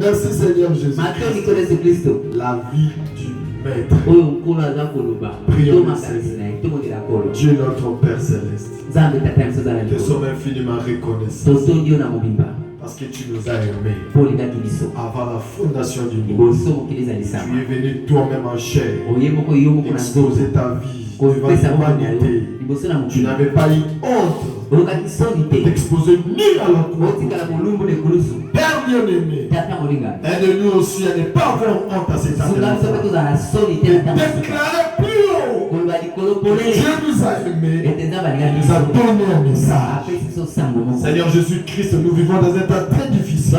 Merci Seigneur Jésus. La vie du Maître. Prions le Seigneur. Dieu notre Père Céleste. Nous sommes infiniment reconnaissants. Parce que tu nous as aimés avant la fondation du monde. Tu es venu toi-même en chair, exposer ta vie devant l'humanité. Tu n'avais pas eu honte d'exposer ni à la croix. Père bien-aimé, aide-nous aussi à ne pas avoir honte à cet appel. Déclarer plus haut que Dieu nous a aimés, nous a donné un message. Seigneur Jésus-Christ, nous vivons dans un temps très difficile.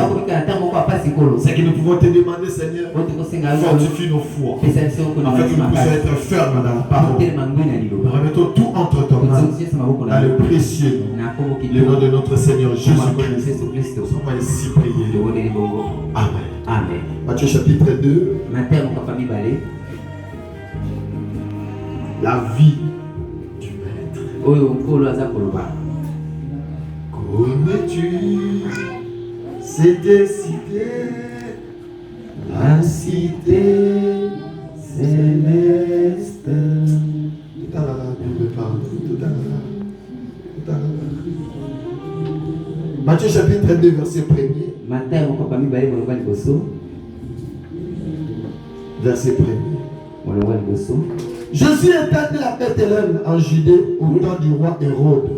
C'est que nous pouvons te demander, Seigneur, fortifie nos foi, afin que nous puissions être fermes dans la parole. Nous remettons tout entre ton main, dans le précieux le nom de notre Seigneur Jésus-Christ. Nous sommes ainsi priés. Amen. Amen. Matthieu chapitre 2. La vie du Maître. Connais-tu cette cité, la cité céleste? Tout à l'heure, la Bible parle. Tout à l'heure. Matthieu chapitre 2, verset 1er. Verset 1er. Jésus est allé à Bethléem en Judée au temps du roi Hérode.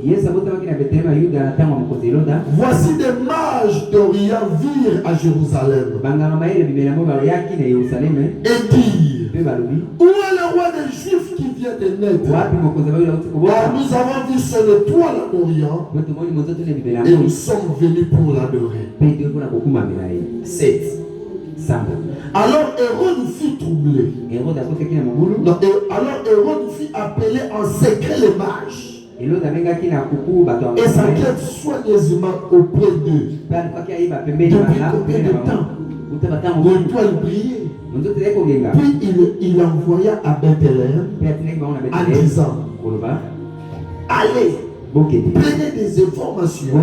Voici des mages d'Orient virent à Jérusalem et dirent: où est le roi des Juifs qui vient de naître? Car nous avons vu son étoile à l'Orient et nous sommes venus pour l'adorer. 7. Alors Hérode fut troublé. Alors Hérode fit appeler en secret les mages et s'enquête soigneusement auprès d'eux. Depuis combien de temps l'étoile brillait? Puis il envoya à Bethléem en disant: allez, prenez des informations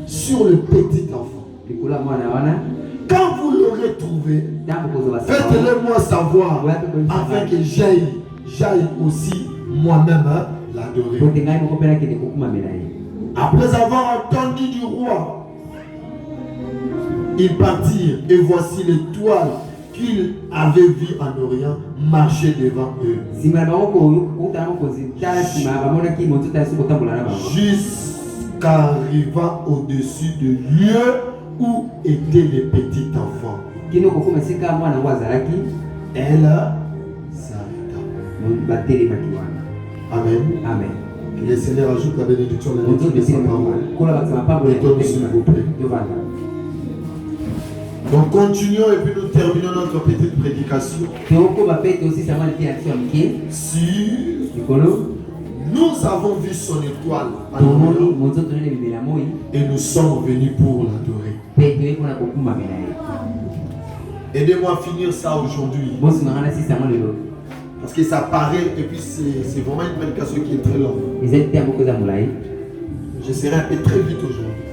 sur le petit enfant. Quand vous l'aurez trouvé, faites-le moi savoir, afin que j'aille aussi moi-même l'adorer. Après avoir entendu du roi, ils partirent, et voici l'étoile qu'ils avaient vue en Orient marcher devant eux, jusqu'arrivant au-dessus du lieu où étaient les petits enfants. Elle s'arrêta. Amen. Amen. Que le Seigneur ajoute la bénédiction de sa parole. Mettons-nous s'il vous plaît. Donc continuons et puis nous terminons notre petite prédication sur nous avons vu son étoile et nous sommes venus pour l'adorer. Aidez-moi à finir ça aujourd'hui. Parce que ça paraît et puis c'est vraiment une prédication qui est très longue. Je serai un peu très vite aujourd'hui.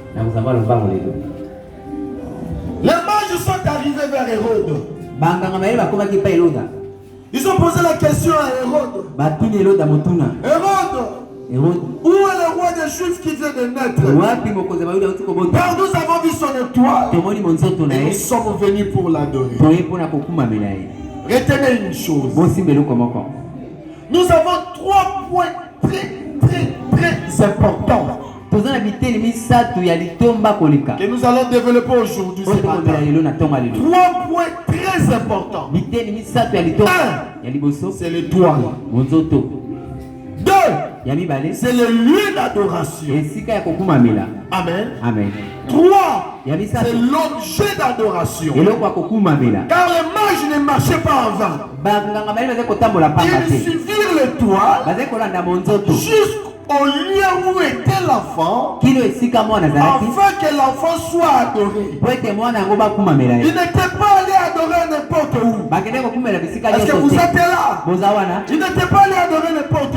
Les mages sont arrivés vers Hérode. Ils ont posé la question à Hérode. Hérode, où est le roi des Juifs qui vient de naître? Car nous avons vu son étoile et nous sommes venus pour l'adorer. Retenez une chose. Nous avons 3 points très importants que nous allons développer aujourd'hui. 3 points très importants. 1. C'est l'étoile. 2. C'est le lieu d'adoration. Amen. Amen. 3. C'est l'objet d'adoration. Car les mages ne marchaient pas en vain. Ils suivirent l'étoile jusqu'au lieu où était l'enfant, afin que l'enfant soit adoré. Il n'était pas allé adorer n'importe où. Est-ce que vous êtes là? Il n'était pas allé adorer n'importe où.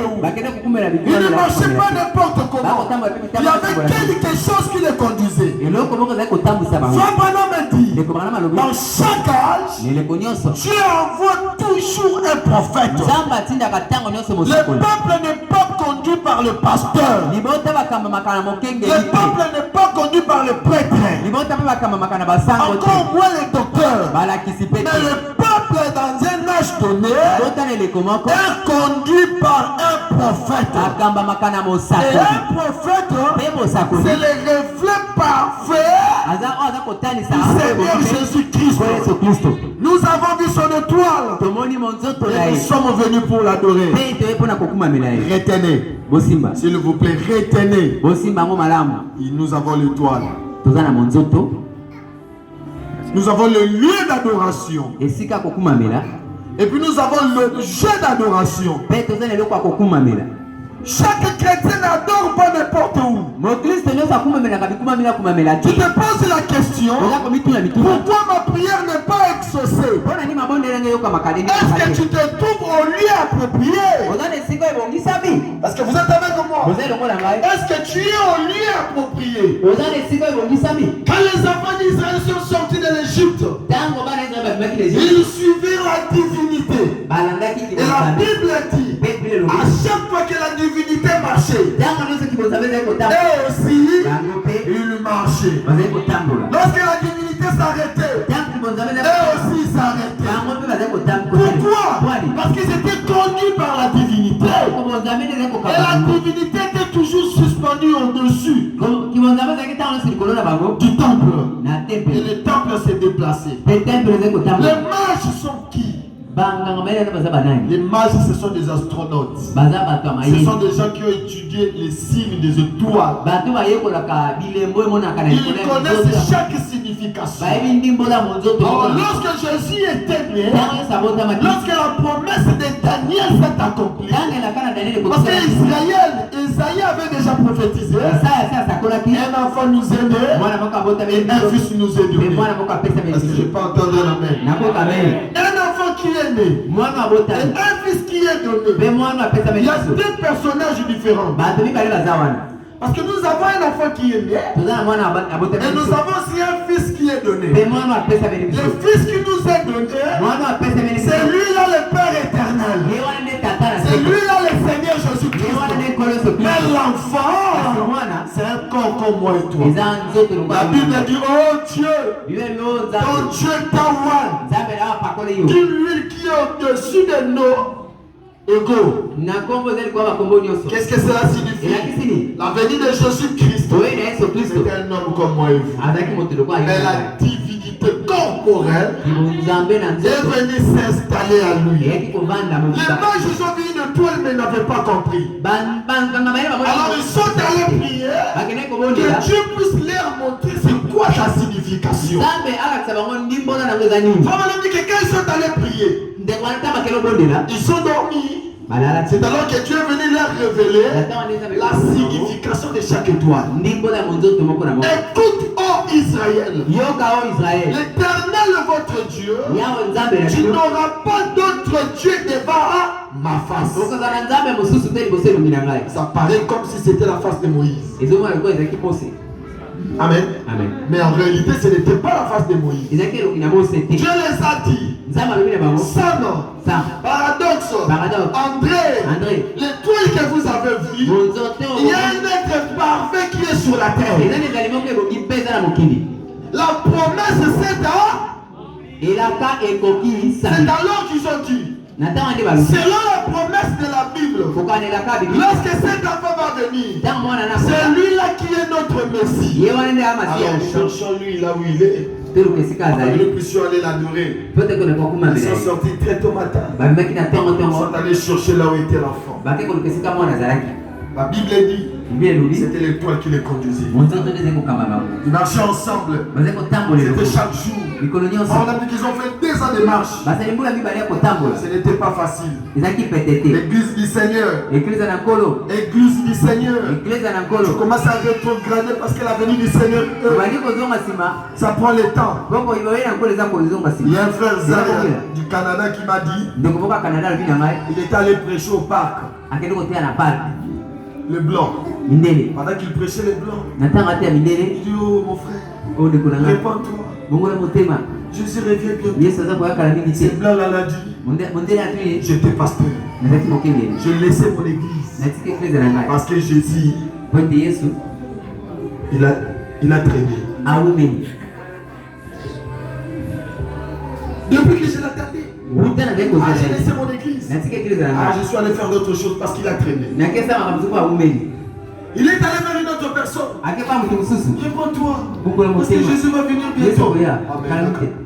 Il ne marchait pas n'importe comment. Il y avait quelque chose qui le conduisait. me dit, dans chaque âge, Dieu envoie toujours un prophète. Le peuple n'est pas conduit par le pasteur. Le peuple n'est pas conduit par le prêtre. Encore moins les docteurs. Mais le peuple dans un âge donné est conduit par un prophète. Et un prophète, c'est le reflet parfait du Seigneur Jésus-Christ. Nous avons vu son étoile et nous sommes venus pour l'adorer. Retenez, s'il vous plaît, retenez. Nous avons l'étoile. Nous avons le lieu d'adoration. Et puis nous avons le jeu d'adoration. Chaque chrétien n'adore pas n'importe où. Tu te poses la question, pourquoi ma prière n'est pas exaucée? Est-ce que tu te trouves au lieu approprié? Parce que vous êtes avec moi. Est-ce que tu es au lieu approprié? Quand les enfants d'Israël sont sortis de l'Égypte, ils suivaient la divinité. Et la Bible dit, à chaque fois que la divinité marchait, et aussi il marchait. Lorsque la divinité s'arrêtait, et aussi il s'arrêtait. Pourquoi? Parce qu'ils étaient conduits par la divinité. Et la divinité était toujours suspendue au-dessus du temple. Et le temple s'est déplacé. Les mages sont qui? Les mages, ce sont des astronautes. Ce sont des gens qui ont étudié les signes des étoiles. Ils connaissent chaque signification. Alors, lorsque Jésus était né, lorsque la promesse de Daniel s'est accomplie, parce qu'Isaïe avait déjà prophétisé, un enfant nous est né et un fils nous est donné. Parce que je n'ai pas entendu l'amen. Un enfant qui est né et un fils qui est donné. Il y a deux personnages différents. Parce que nous avons un enfant qui est né et nous avons aussi un fils qui est donné. Le fils qui nous est donné, c'est lui-là le Père éternel. C'est lui-là le Seigneur Jésus-Christ. Mais l'enfant, c'est un corps comme moi et toi. La Bible dit, oh Dieu, ton Dieu Taouan, lui qui est au-dessus de nos égaux. Qu'est-ce que cela signifie? La venue de Jésus-Christ était un homme comme moi et vous. Mais la divinité corporelle est venue s'installer à lui. Les mages ont vu une étoile mais n'avaient pas compris. Alors ils sont allés prier que Dieu puisse leur montrer c'est quoi sa signification. Dit que quand ils sont allés prier, ils sont dormis. C'est alors que Dieu est venu leur révéler la signification de chaque étoile. Écoute, oh Israël, l'Éternel votre Dieu, tu n'auras pas d'autre Dieu devant ma face. Ça paraît comme si c'était la face de Moïse. Amen. Amen. Mais en réalité, ce n'était pas la face de Moïse. Dieu les a dit. Sam, paradoxe. André, l'étoile que vous avez vue, il y a un être parfait qui est sur la terre. La promesse c'est alors qu'ils ont dit. Selon la promesse de la Bible, lorsque cet enfant va venir, c'est lui-là qui est notre Messie. Alors cherchons-lui là où il est. Nous puissions aller l'adorer. Ils sont sortis très tôt matin. Ils sont allés chercher là où était l'enfant. La Bible dit c'était l'étoile qui les conduisait. Ils marchaient ensemble. C'était chaque jour. On a dit qu'ils ont fait 2 ans de marche. Ce n'était pas facile. L'église du Seigneur. Église du Seigneur. Tu commences à rétrograder parce que la venue du Seigneur, ça prend le temps. Il y a un frère Zaya du Canada qui m'a dit il est allé prêcher au parc. Le blanc. Pendant qu'il prêchait les blancs. Il dit, oh mon frère, répands-toi. Jésus revient bientôt. Ces blancs-là l'a dit. J'étais pasteur. Je laissais mon église. Parce que Jésus, il a traîné. Depuis que je l'attendais. J'ai laissé mon église. Je suis allé faire d'autres choses parce qu'il a traîné. Il est allé vers une autre personne. Réponds-toi. Parce que Jésus va venir bientôt.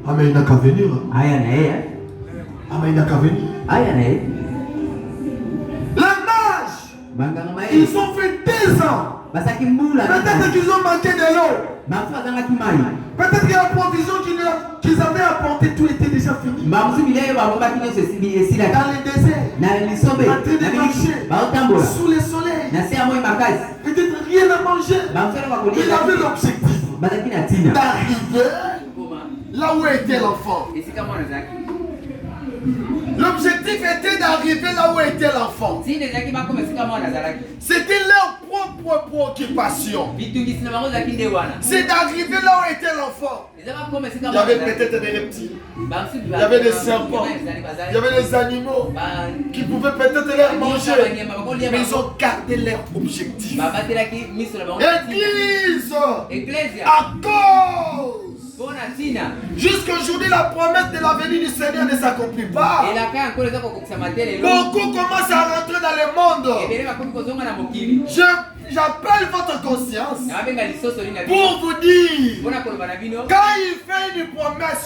Ah mais il n'a qu'à venir. Ah mais il n'a qu'à venir. Les mages, ils ont fait 2 ans. Peut-être qu'ils ont manqué de l'eau. Peut-être que la provision qu'ils avaient apportée, tout était déjà fini. Dans le désert, en train de marcher, sous le soleil. Peut-être rien à manger. Il avait l'objectif d'arriver là où était l'enfant. L'objectif était d'arriver là où était l'enfant. C'était leur propre préoccupation. C'est d'arriver là où était l'enfant. Il y avait peut-être des reptiles. Il y avait des serpents. Il y avait des animaux qui pouvaient peut-être les manger. Mais ils ont gardé leur objectif. Église, à cause jusqu'aujourd'hui, la promesse de la venue du Seigneur ne s'accomplit pas. Beaucoup commencent à rentrer dans le monde. J'appelle votre conscience pour vous dire, quand il fait une promesse,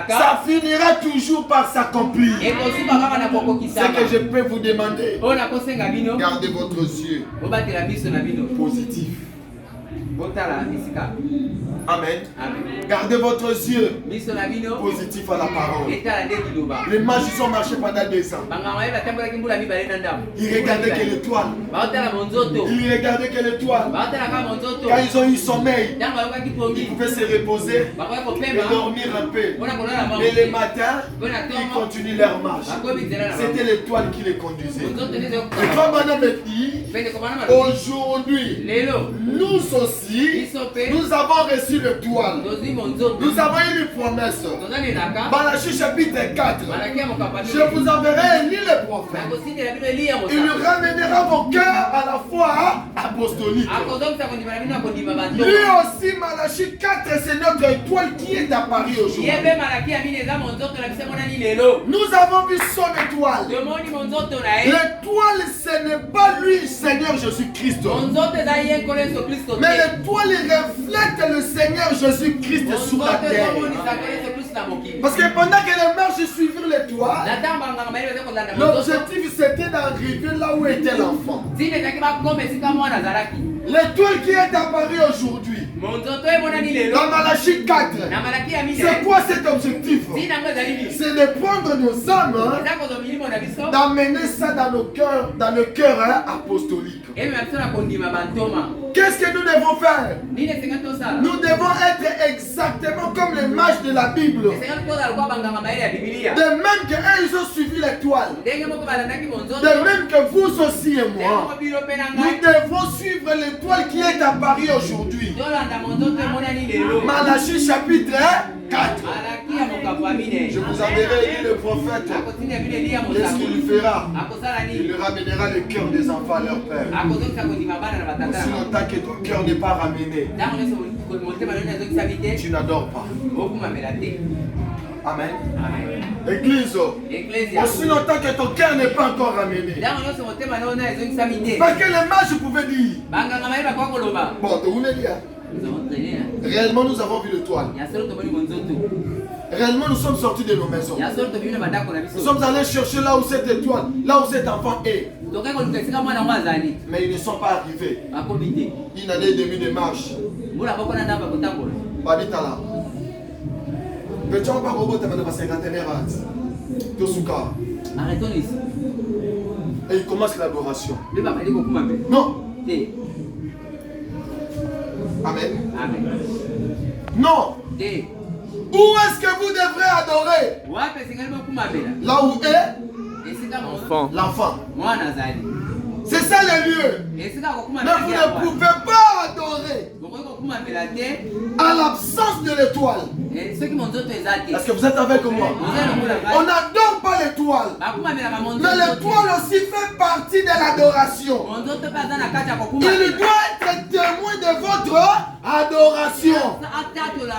ça finira toujours par s'accomplir. Ce que je peux vous demander, gardez votre yeux positif. Amen. Gardez votre yeux positif à la parole. Les mages ils ont marché pendant 2 ans. Ils regardaient que l'étoile. Ils regardaient que l'étoile. Quand ils ont eu sommeil, ils pouvaient se reposer et dormir un peu. Mais le matin, ils continuent leur marche. C'était l'étoile qui les conduisait. Et comme on avait dit, aujourd'hui, nous aussi, nous avons reçu l'étoile. Nous avons eu une promesse. Malachie chapitre 4. Je vous enverrai Élie le prophète. Il nous ramènera vos cœurs à la foi apostolique. Lui aussi, Malachie 4, c'est notre étoile qui est apparue aujourd'hui. Nous avons vu son étoile. L'étoile, ce n'est pas lui, Seigneur Jésus-Christ. Mais l'étoile reflète le Seigneur Jésus-Christ sur la terre. Parce que pendant que les marches suivirent l'étoile, l'objectif c'était d'arriver là où était l'enfant. L'étoile qui est apparue aujourd'hui, dans Malachie 4, c'est quoi cet objectif? C'est de prendre nos âmes, d'amener ça dans nos cœurs, dans le cœur apostolique. Qu'est-ce que nous devons faire? Nous devons être exactement comme les mages de la Bible. De même qu'eux ils ont suivi l'étoile. De même que vous aussi et moi. Nous devons suivre l'étoile qui est apparue aujourd'hui. Malachie chapitre 4. Je vous enverrai le prophète. Qu'est-ce qu'il fera? Il ramènera le cœur des enfants à leur père. Aussi longtemps que ton cœur n'est pas ramené, tu n'adores pas. Amen. Église, aussi longtemps que ton cœur n'est pas encore ramené. Parce que les mages pouvaient dire, bon, où est là? Réellement, nous avons vu l'étoile. Réellement, nous sommes sortis de nos maisons. Nous sommes allés chercher là où cette étoile, là où cet enfant est. Mais ils ne sont pas arrivés. Une année et demie de marche. Babitala. Petit on va roboter dans ma cinquantenaire. Arrêtons ici. Et il commence l'adoration. Non. Amen. Amen. Non. Où est-ce que vous devrez adorer? Là où est l'enfant. C'est ça le lieu. Mais vous ne pouvez pas adorer à l'absence de l'étoile. Est-ce que vous êtes avec moi? On n'adore pas l'étoile. Mais l'étoile aussi fait partie de l'adoration. Il doit être témoin de votre adoration.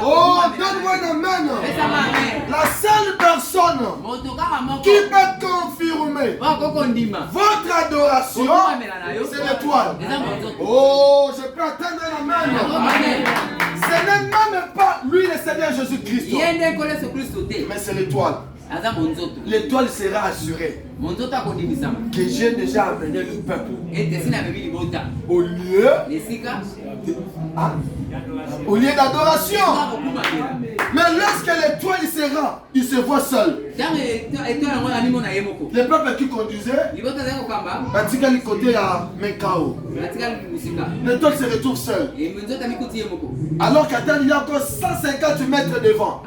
Oh, donne-moi une main. La seule personne qui peut confirmer votre adoration, c'est l'étoile. Oh, je peux atteindre la main. Ce n'est même pas lui le Seigneur Jésus-Christ. Mais c'est l'étoile. L'étoile sera assurée que j'ai déjà amené le peuple au lieu d'adoration. Mais lorsque l'étoile sera, il se voit seul. Le peuple qui conduisait, il côté à Mekao. L'étoile se retrouve seul. Alors qu'Adam, il y a encore 150 mètres devant.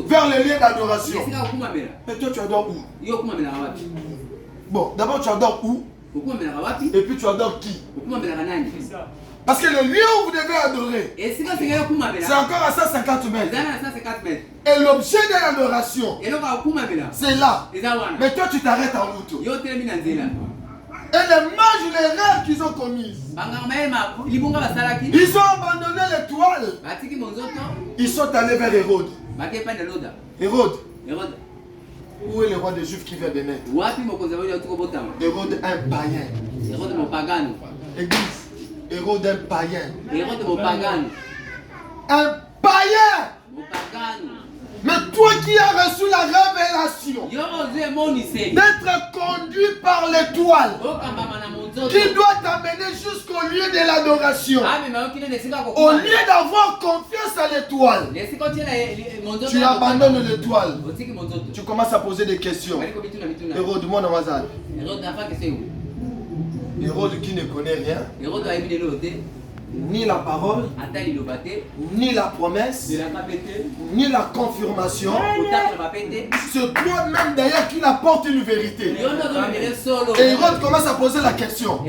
Vers le lieu d'adoration. Et toi, tu adores où? Bon, d'abord, tu adores où? Et puis, tu adores qui? Parce que le lieu où vous devez adorer, c'est encore à 150 mètres. Et l'objet de l'adoration, c'est là. Mais toi, tu t'arrêtes en route. Et les mages, les rêves qu'ils ont commis, ils ont abandonné l'étoile. Ils sont allés vers Hérode. Hérode. Où est le roi des Juifs qui vient de naître? Hérode, un païen. Église. Hérode, un païen. Un païen. Mais toi qui as reçu la révélation d'être conduit par l'étoile qui doit t'amener jusqu'au lieu de l'adoration, au lieu d'avoir confiance à l'étoile, tu abandonnes l'étoile. Tu commences à poser des questions. Hérode, mon amazade. Hérode qui ne connaît rien, ni la parole, ni la promesse, ni la confirmation. C'est toi-même d'ailleurs qui apporte une vérité. Et Hérode commence à poser la question.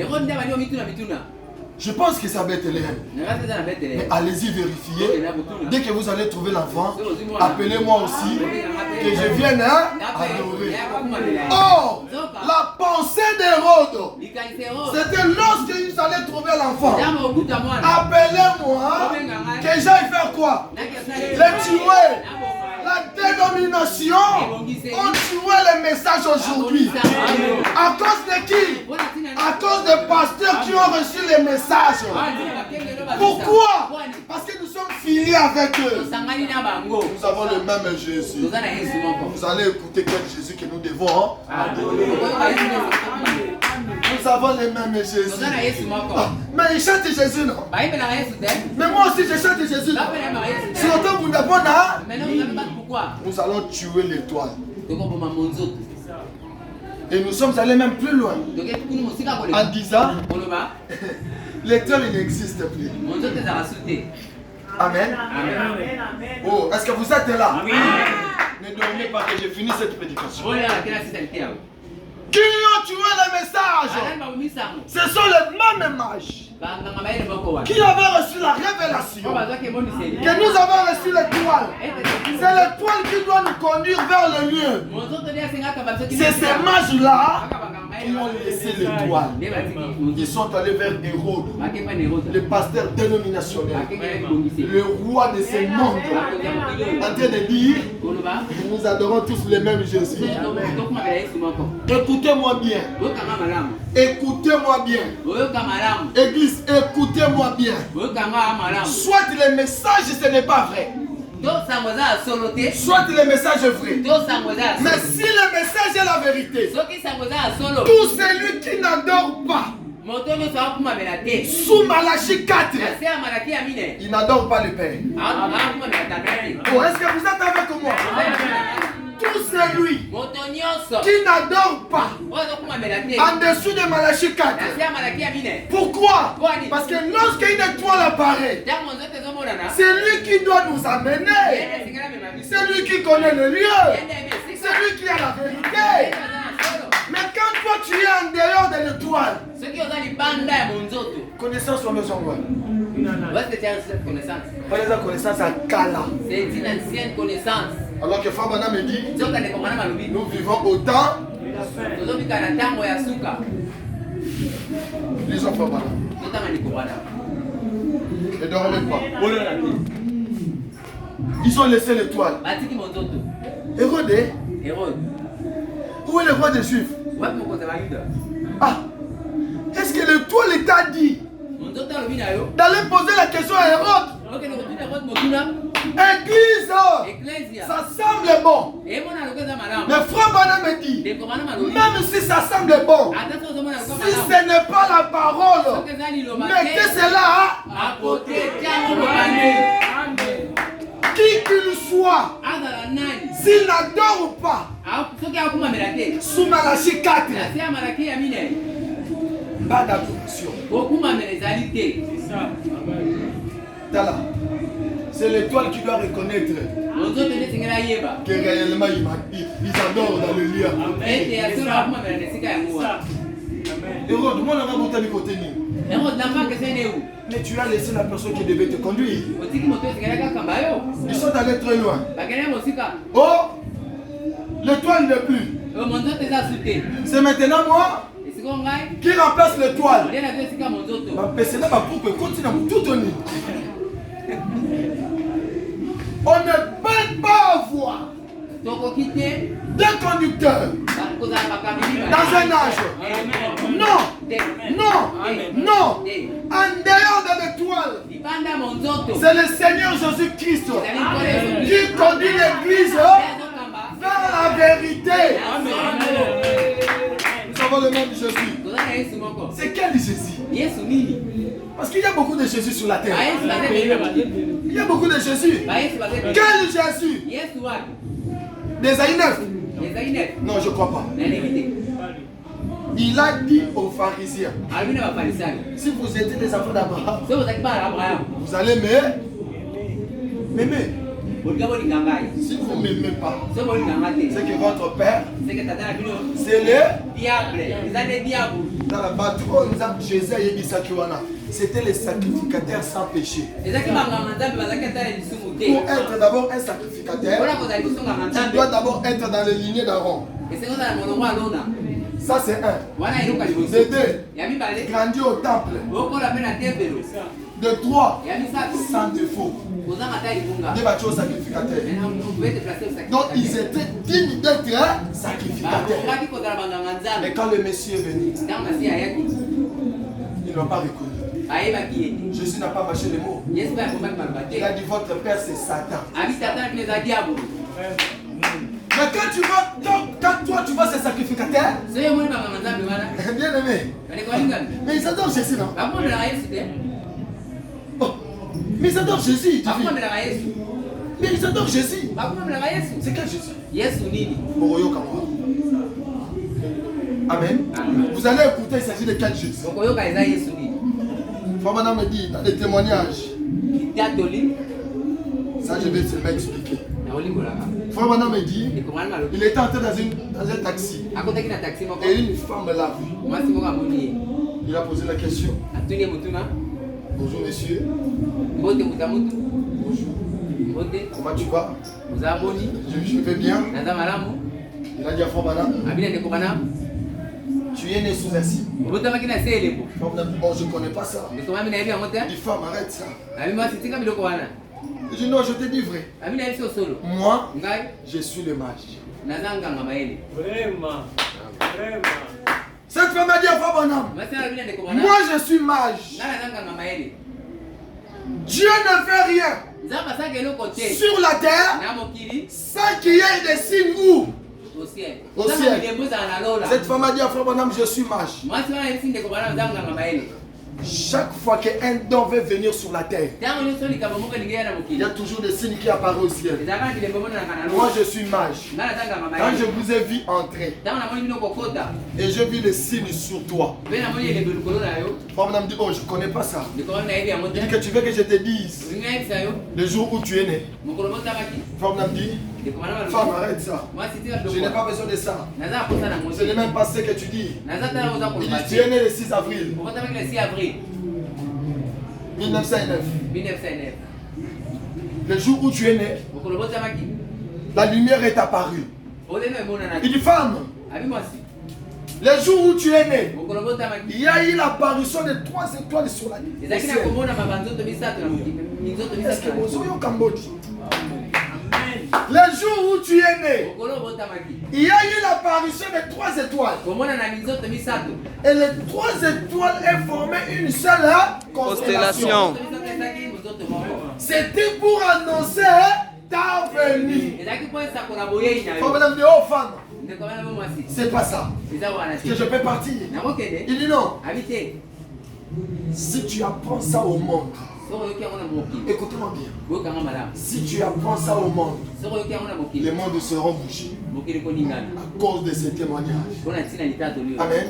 Je pense que c'est à Bethléem. Mais allez-y vérifier. Dès que vous allez trouver l'enfant, appelez-moi aussi, que je vienne adorer. Oh, la pensée d'Hérode, c'était lorsqu'ils allaient trouver l'enfant. Appelez-moi, que j'aille faire quoi? Les tuer. La dénomination ont tué le message aujourd'hui. À cause de qui? À cause des pasteurs qui ont reçu les messages. Pourquoi? Parce que nous sommes filiés avec eux. Nous avons le même Jésus. Vous allez écouter quel Jésus que nous devons adorer. Nous avons le même Jésus. Mais il chante Jésus, non? Mais moi aussi je chante Jésus. Si on tombe d'abord, nous allons tuer l'étoile. Et nous sommes allés même plus loin. En disant, l'étoile il n'existe plus. Amen. Oh, est-ce que vous êtes là? Oui. Ne dormez pas que j'ai fini cette prédication. Qui ont tué le message? Ce sont les mêmes mages qui avaient reçu la révélation que nous avons reçu l'étoile. C'est l'étoile qui doit nous conduire vers le lieu. C'est ces mages-là qui ont laissé l'étoile. Ils sont allés vers Hérode, le pasteur dénominationnel, le roi de ce monde, en train de dire, nous adorons tous le même Jésus. Écoutez-moi bien. Écoutez-moi bien. Église, écoutez-moi bien. Soit le message, ce n'est pas vrai. Soit le message est vrai. Mais si le message est la vérité, tout celui qui n'adore pas sous Malachie 4, il n'adore pas le Père. Oh, est-ce que vous êtes avec moi? Tout celui qui n'adore pas en dessous de Malachie 4. Pourquoi? Parce que lorsqu'une étoile apparaît, c'est lui qui doit nous amener. C'est lui qui connaît le lieu. C'est lui qui a la vérité. Mais quand toi tu es en dehors de l'étoile, connaissance ou maison quoi? Pas les connaissances à Kala. C'est une ancienne connaissance. Alors que Fabana me dit, nous vivons au temps. Lisons Fabana. Ne dormez pas. Ils ont laissé l'étoile. Hérode. Où est le roi des Juifs? Ah, est-ce que l'étoile t'a dit d'aller poser la question à Hérode? Église, ça semble bon. Mais frère Bana me dit, même si ça semble bon, si ce n'est pas la parole, mettez cela à côté. Qui qu'il soit, s'il n'adore pas, sous Malachi 4, pas d'adoration. C'est l'étoile qui doit reconnaître que réellement ils adorent dans le lien. Hérode, moi, on a côté nous. Mais tu as laissé la personne qui devait te conduire. Ils sont allés très loin. Oh, l'étoile n'est plus. C'est maintenant moi qui remplace l'étoile. On ne peut pas avoir deux conducteurs dans un âge. Non, non, non. En dehors de l'étoile, c'est le Seigneur Jésus-Christ qui conduit l'Église vers la vérité. Nous avons le nom de Jésus. C'est quel Jésus? Parce qu'il y a beaucoup de Jésus sur la terre. Il y a beaucoup de Jésus. Quel Jésus? D'Ésaïe 9. Non, je ne crois pas. Il a dit aux pharisiens, si vous êtes des enfants d'Abraham, vous allez m'aimer. Si vous ne m'aimez pas, c'est que votre père, c'est le diable. C'était le sacrificateur sans péché. Pour être d'abord un sacrificateur, tu dois d'abord être dans les lignées d'Aaron. Ça c'est un. De deux, grandir au temple. De trois, sans défaut. Donc ils étaient dignes d'être sacrificateurs. Mais quand le Messie est venu, ils n'ont pas reconnu. Jésus n'a pas mâché les mots. Il a dit votre père c'est Satan. Mais quand toi tu vois ces sacrificateurs, bien aimé, mais ils adorent Jésus, non? Oh, mais ils adorent Jésus. Mais ils adorent Jésus. C'est quel Jésus? Amen. Vous allez écouter, il s'agit de quel Jésus? Frère Madame me dit, dans des témoignages. Ça, je vais te m'expliquer. Frère Madame me dit, il était entré dans un taxi. Et une femme l'a vu. Il a posé la question. Bonjour monsieur. Bonjour. Comment tu vas? Je vais bien. Il a dit à Frère Madame, tu es né sous un signe. Bon, je ne connais pas ça. Il faut arrête ça. Je dis non, je te dis vrai. Moi, je suis le mage. Vraiment. Cette femme a dit à Frère Bonhomme, moi je suis mage. Dieu ne fait rien sur la terre sans qu'il y ait des signes où? Au ciel. Cette femme a dit à Frère Bonhomme, je suis mage. Chaque fois qu'un don veut venir sur la terre, il y a toujours des signes qui apparaissent au ciel. Moi je suis mage. Quand je vous ai vu entrer et je vis les signes sur toi, Frère Bonhomme dit, oh je ne connais pas ça. Il dit que tu veux que je te dise le jour où tu es né. Frère Bonhomme dit, Femme, arrête ça. Je n'ai pas besoin de ça. Ce n'est même pas ce que tu dis. Il dit, tu es né le 6 avril 1909. Le jour où tu es né, la lumière est apparue. Il dit, femme, le jour où tu es né, il y a eu l'apparition de 3 étoiles sur la nuit. Est-ce que vous soyez au Cambodge? Le jour où tu es né, il y a eu l'apparition de 3 étoiles. Et les 3 étoiles ont formé une seule constellation. C'était pour annoncer ta venue. Oh femme, c'est pas ça. Que je peux partir. Il dit non. Si tu apprends ça au monde, écoutez-moi bien. Si tu apprends ça au monde, les mondes seront bouchés à cause de ces témoignages. Amen.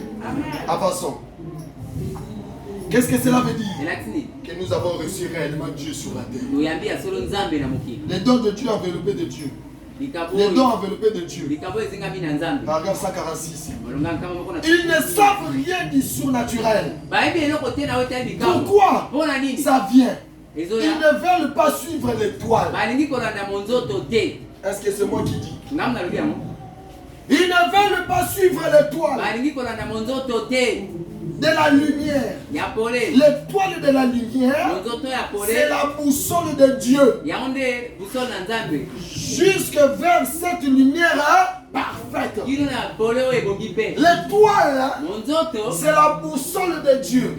Avançons. Qu'est-ce que cela veut dire? Que nous avons reçu réellement Dieu sur la terre. Les dons de Dieu enveloppés de Dieu. Les dons enveloppés de Dieu. Paragraphe 146. Ils ne savent rien du surnaturel. Pourquoi? Ça vient. Ils ne veulent pas suivre l'étoile. Est-ce que c'est moi qui dis? Ils ne veulent pas suivre l'étoile de la lumière. L'étoile de la lumière, c'est la boussole de Dieu. Jusque vers cette lumière parfaite. L'étoile, c'est la boussole de Dieu.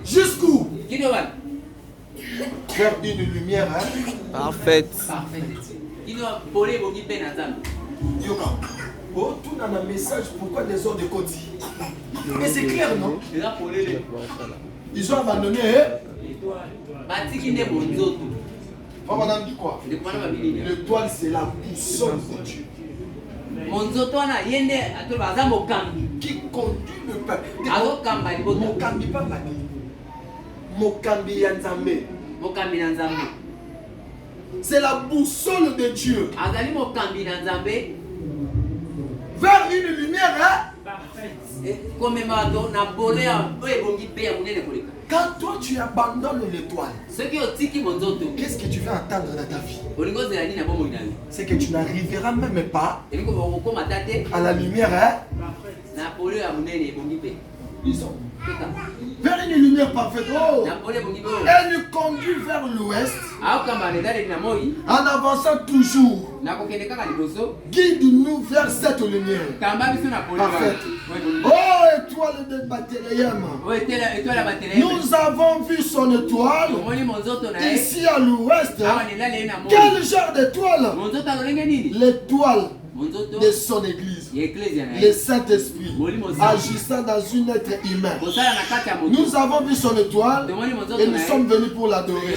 Jusqu'où? Vers une lumière parfaite. Oh, tout dans un message, pourquoi des ordres de côté? Mais c'est clair, non? Ils ont abandonné. Oh, madame dit quoi? L'étoile, c'est la boussole de Dieu. Qui conduit le peuple. Mokambi pas bani. Mokambi yanzambe. C'est la boussole de Dieu. Vers une lumière Quand toi tu abandonnes l'étoile, qu'est-ce que tu vas attendre dans ta vie? C'est que tu n'arriveras même pas à la lumière. Disons. Vers une lumière parfaite. Oh. Elle nous conduit vers l'ouest. En avançant toujours. Guide-nous vers cette lumière parfaite. Oh, étoile de Bethléem. Nous avons vu son étoile ici à l'ouest. Quel genre d'étoile? L'étoile de son église, le Saint-Esprit agissant dans une être humain. Nous avons vu son étoile et nous sommes venus pour l'adorer.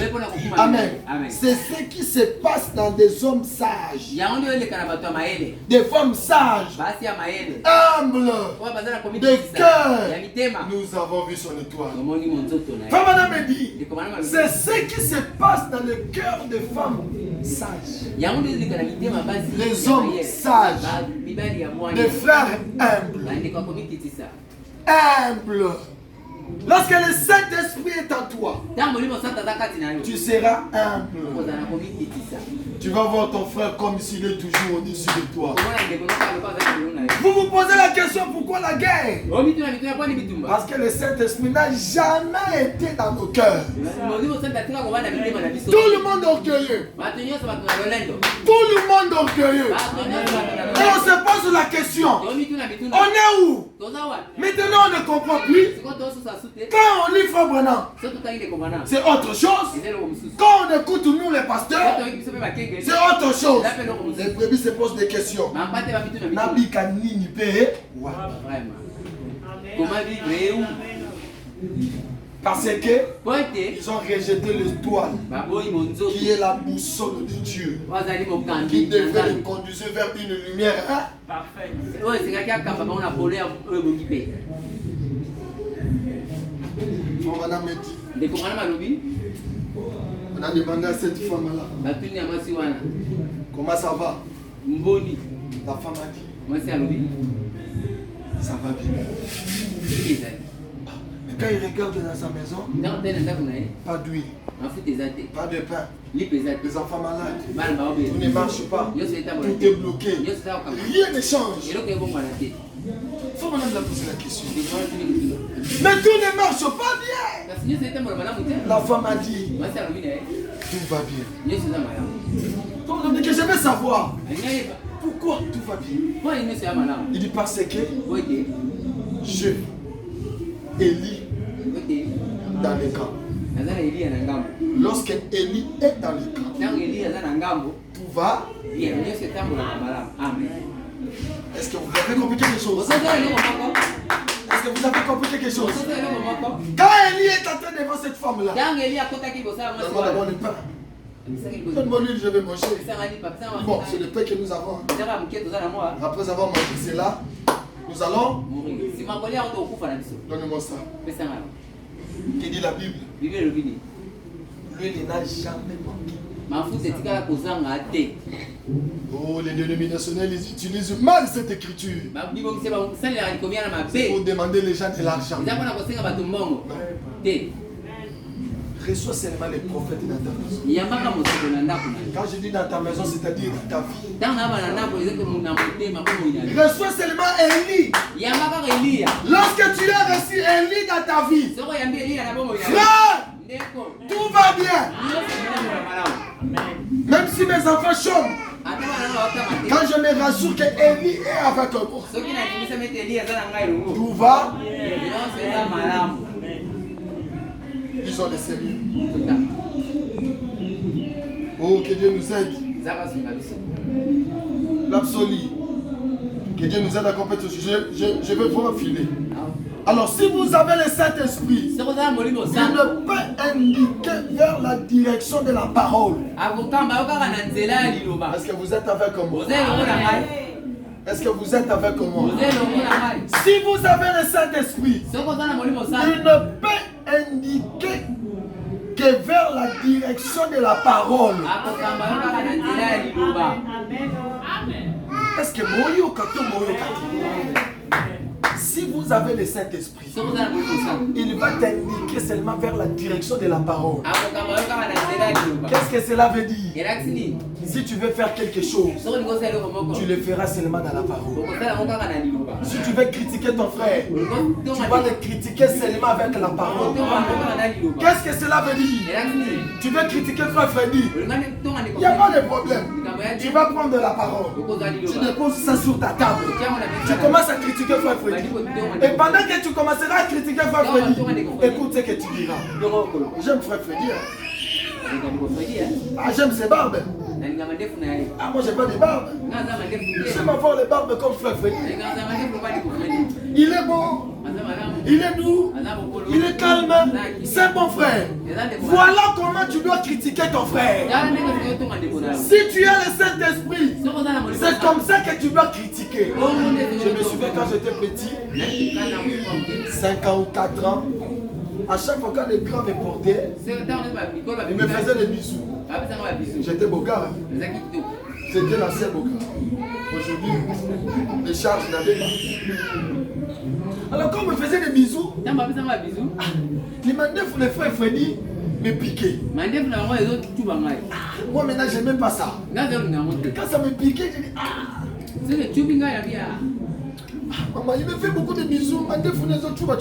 Amen. C'est ce qui se passe dans des hommes sages, des femmes sages, humbles, de cœur. Nous avons vu son étoile. Femme me dit, c'est ce qui se passe dans le cœur des femmes sages, les hommes sages, des frères humbles. Humbles. Lorsque le Saint-Esprit est en toi, tu seras humble. Tu vas voir ton frère comme s'il est toujours au-dessus de toi. Vous vous posez la question, pourquoi la guerre? Parce que le Saint-Esprit n'a jamais été dans nos cœurs. Tout le monde orgueilleux. Tout le monde orgueilleux. Et on se pose la question, on est où? Maintenant on ne comprend plus. Quand on lit Frère Branham, c'est autre chose. Quand on écoute nous les pasteurs, c'est autre chose. Les brebis se posent des questions. Parce que ils ont rejeté l'étoile qui est la boussole de Dieu, qui devait les conduire vers une lumière. On a a demandé à cette femme-là. Comment ça va? La femme a dit. Ça va bien. Mais quand il regarde dans sa maison, pas d'huile, pas de pain, les enfants malades, tout ne marche pas, tout est bloqué, rien ne change. Il faut maintenant poser la question. Mais tout ne marche pas bien. La femme a dit, tout va bien. Donc je veux savoir. Pourquoi tout va bien? Il dit parce que je, Élie, dans le camp. Lorsque Élie est dans le camp, tout va bien. Est-ce que vous avez compris quelque chose? Est-ce que vous avez compris quelque chose? Quand Élie est en train de voir cette femme-là, donne-moi d'abord le pain. Donne-moi l'huile, je vais manger. Bon, c'est le pain que nous avons. Après avoir mangé cela, nous allons mourir. Donne-moi ça. Qui dit la Bible? L'huile n'a jamais manqué. Oh, les dénominationnels, ils utilisent mal cette écriture. C'est pour demander les gens de l'argent. Reçois seulement les prophètes dans ta maison. Quand je dis dans ta maison, c'est-à-dire dans ta vie. Reçois seulement Élie. Lorsque tu as reçu Élie dans ta vie, frère, tout va bien. Même si mes enfants chantent, quand je me rassure que Élie est avec moi, tout va. Ils ont laissé lui. Oh, que Dieu nous aide. L'absolu. Que Dieu nous aide à comprendre ce sujet. Je vais vraiment filer. Alors, si vous avez le Saint-Esprit, il ne peut indiquer vers la direction de la parole. Est-ce que vous êtes avec moi? Est-ce que vous êtes avec moi? Si vous avez le Saint-Esprit, il ne peut indiquer que vers la direction de la parole. Est-ce que Moyo Kato Moyo Kato? Si vous avez le Saint-Esprit, il va t'indiquer seulement vers la direction de la parole. Qu'est-ce que cela veut dire? Si tu veux faire quelque chose, tu le feras seulement dans la parole. Si tu veux critiquer ton frère, tu vas le critiquer seulement avec la parole. Qu'est-ce que cela veut dire? Tu veux critiquer frère Freddy, il n'y a pas de problème. Tu vas prendre la parole. Tu déposes ça sur ta table. Tu commences à critiquer frère Freddy. Et pendant que tu commenceras à critiquer frère Freddy, écoute ce que tu diras. J'aime frère Freddy. Ah, j'aime ses barbes. Ah, moi j'ai pas de barbe. J'aime avoir les barbes comme frère Freddy. Il est bon. Il est doux. Il est calme. C'est mon frère. Voilà comment tu dois critiquer ton frère. Si tu as le Saint-Esprit, c'est comme ça que tu dois critiquer. Je me souviens quand j'étais petit, 5 ans ou 4 ans, à chaque fois quand les grands me portaient, ils me faisaient des bisous. J'étais beau gars. C'était l'ancien beau gars. Aujourd'hui, les charges n'avaient pas. Alors quand on me faisait des bisous, les mandefs, les frères Freddy me piquaient. Moi maintenant je n'aimais pas ça. Quand ça me piquait, je dis maman, il me fait beaucoup de bisous. Mandefs, les autres, tu vas.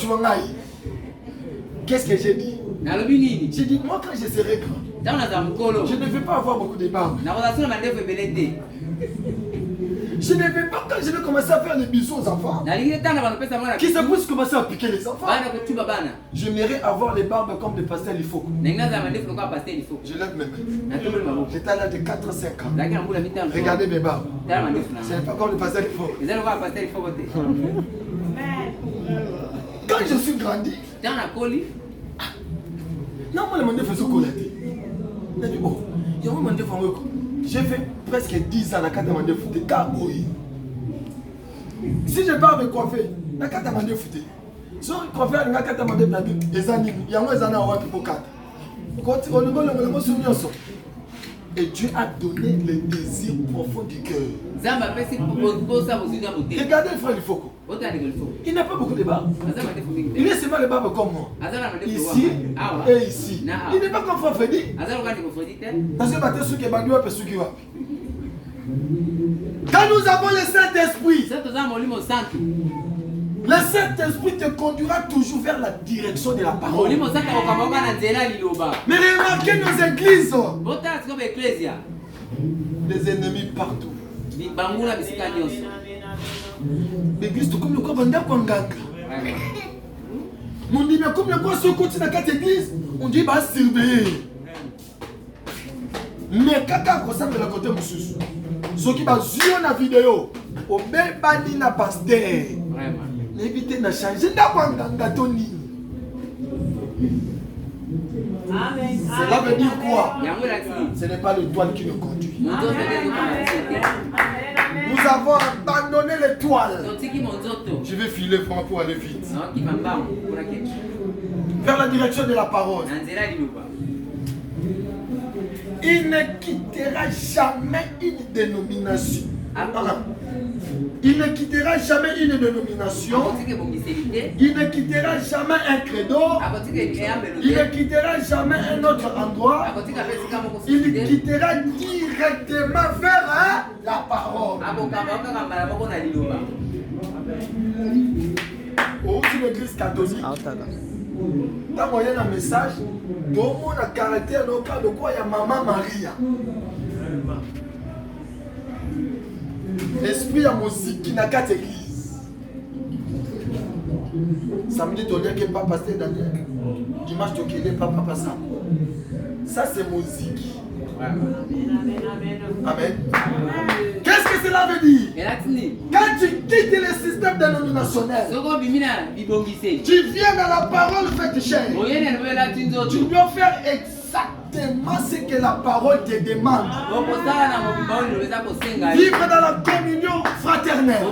Qu'est-ce que j'ai dit? J'ai dit, moi quand je serai grand, je ne veux pas avoir beaucoup de barbe. Je ne veux pas quand je vais commencer à faire des bisous aux enfants. Qui se pousse commencer à piquer les enfants. J'aimerais avoir les barbes comme des pastels il faut. Je lève mes mains. J'étais à l'âge de 4-5 ans. Regardez mes barbes. Ce n'est pas comme les pastels il faut. Quand je suis grandi, non, moi, je faisais collater. J'ai fait presque 10 ans à la carte de foot. Si je pars me coiffer, la carte de foot. Si je coiffe à la carte de foot, il y a un an pour 4. Et Dieu a donné le désir profond du cœur. Regardez le frère du Foko. Il n'a pas beaucoup de barbes. Il est seulement les barbes comme moi. Ici et ici. Il n'est pas comme frère Freddy. Parce que quand nous avons le Saint-Esprit, le Saint-Esprit te conduira toujours vers la direction de la parole. Mais remarquez nos églises. Les ennemis partout. L'église, tout comme le corps, on a quoi nganga. Mon dit, mais comme le corps se continue dans cette église, on dit, bah, surveiller. Mais quand on ressemble de la côté Moussous, ceux qui va sur la vidéo, au même bani na pasteur. L'éviter n'a changé, n'a pas nganga Tony. Cela veut dire quoi? Ce n'est pas l'étoile qui nous conduit. Nous avons abandonné l'étoile. Je vais filer pour aller vite. Vers la direction de la parole. Il ne quittera jamais une dénomination. Il ne quittera jamais une dénomination. Il ne quittera jamais un credo. Il ne quittera jamais un autre endroit. Il quittera directement vers la parole. Au l'église catholique, dans moyen un message, tout le monde a caractère de quoi il y a Maman Maria. L'esprit de musique qui n'a qu'à l'église. Samedi, tu dis que papa pasteur Daniel. Dimanche, tu dis que papa passa. Ça, c'est musique. Amen. Qu'est-ce que cela veut dire? Quand tu quittes le système dénominationnel, tu viens dans la parole faite chair. Tu dois faire exactement ce que la parole te demande. Vivre dans la communion fraternelle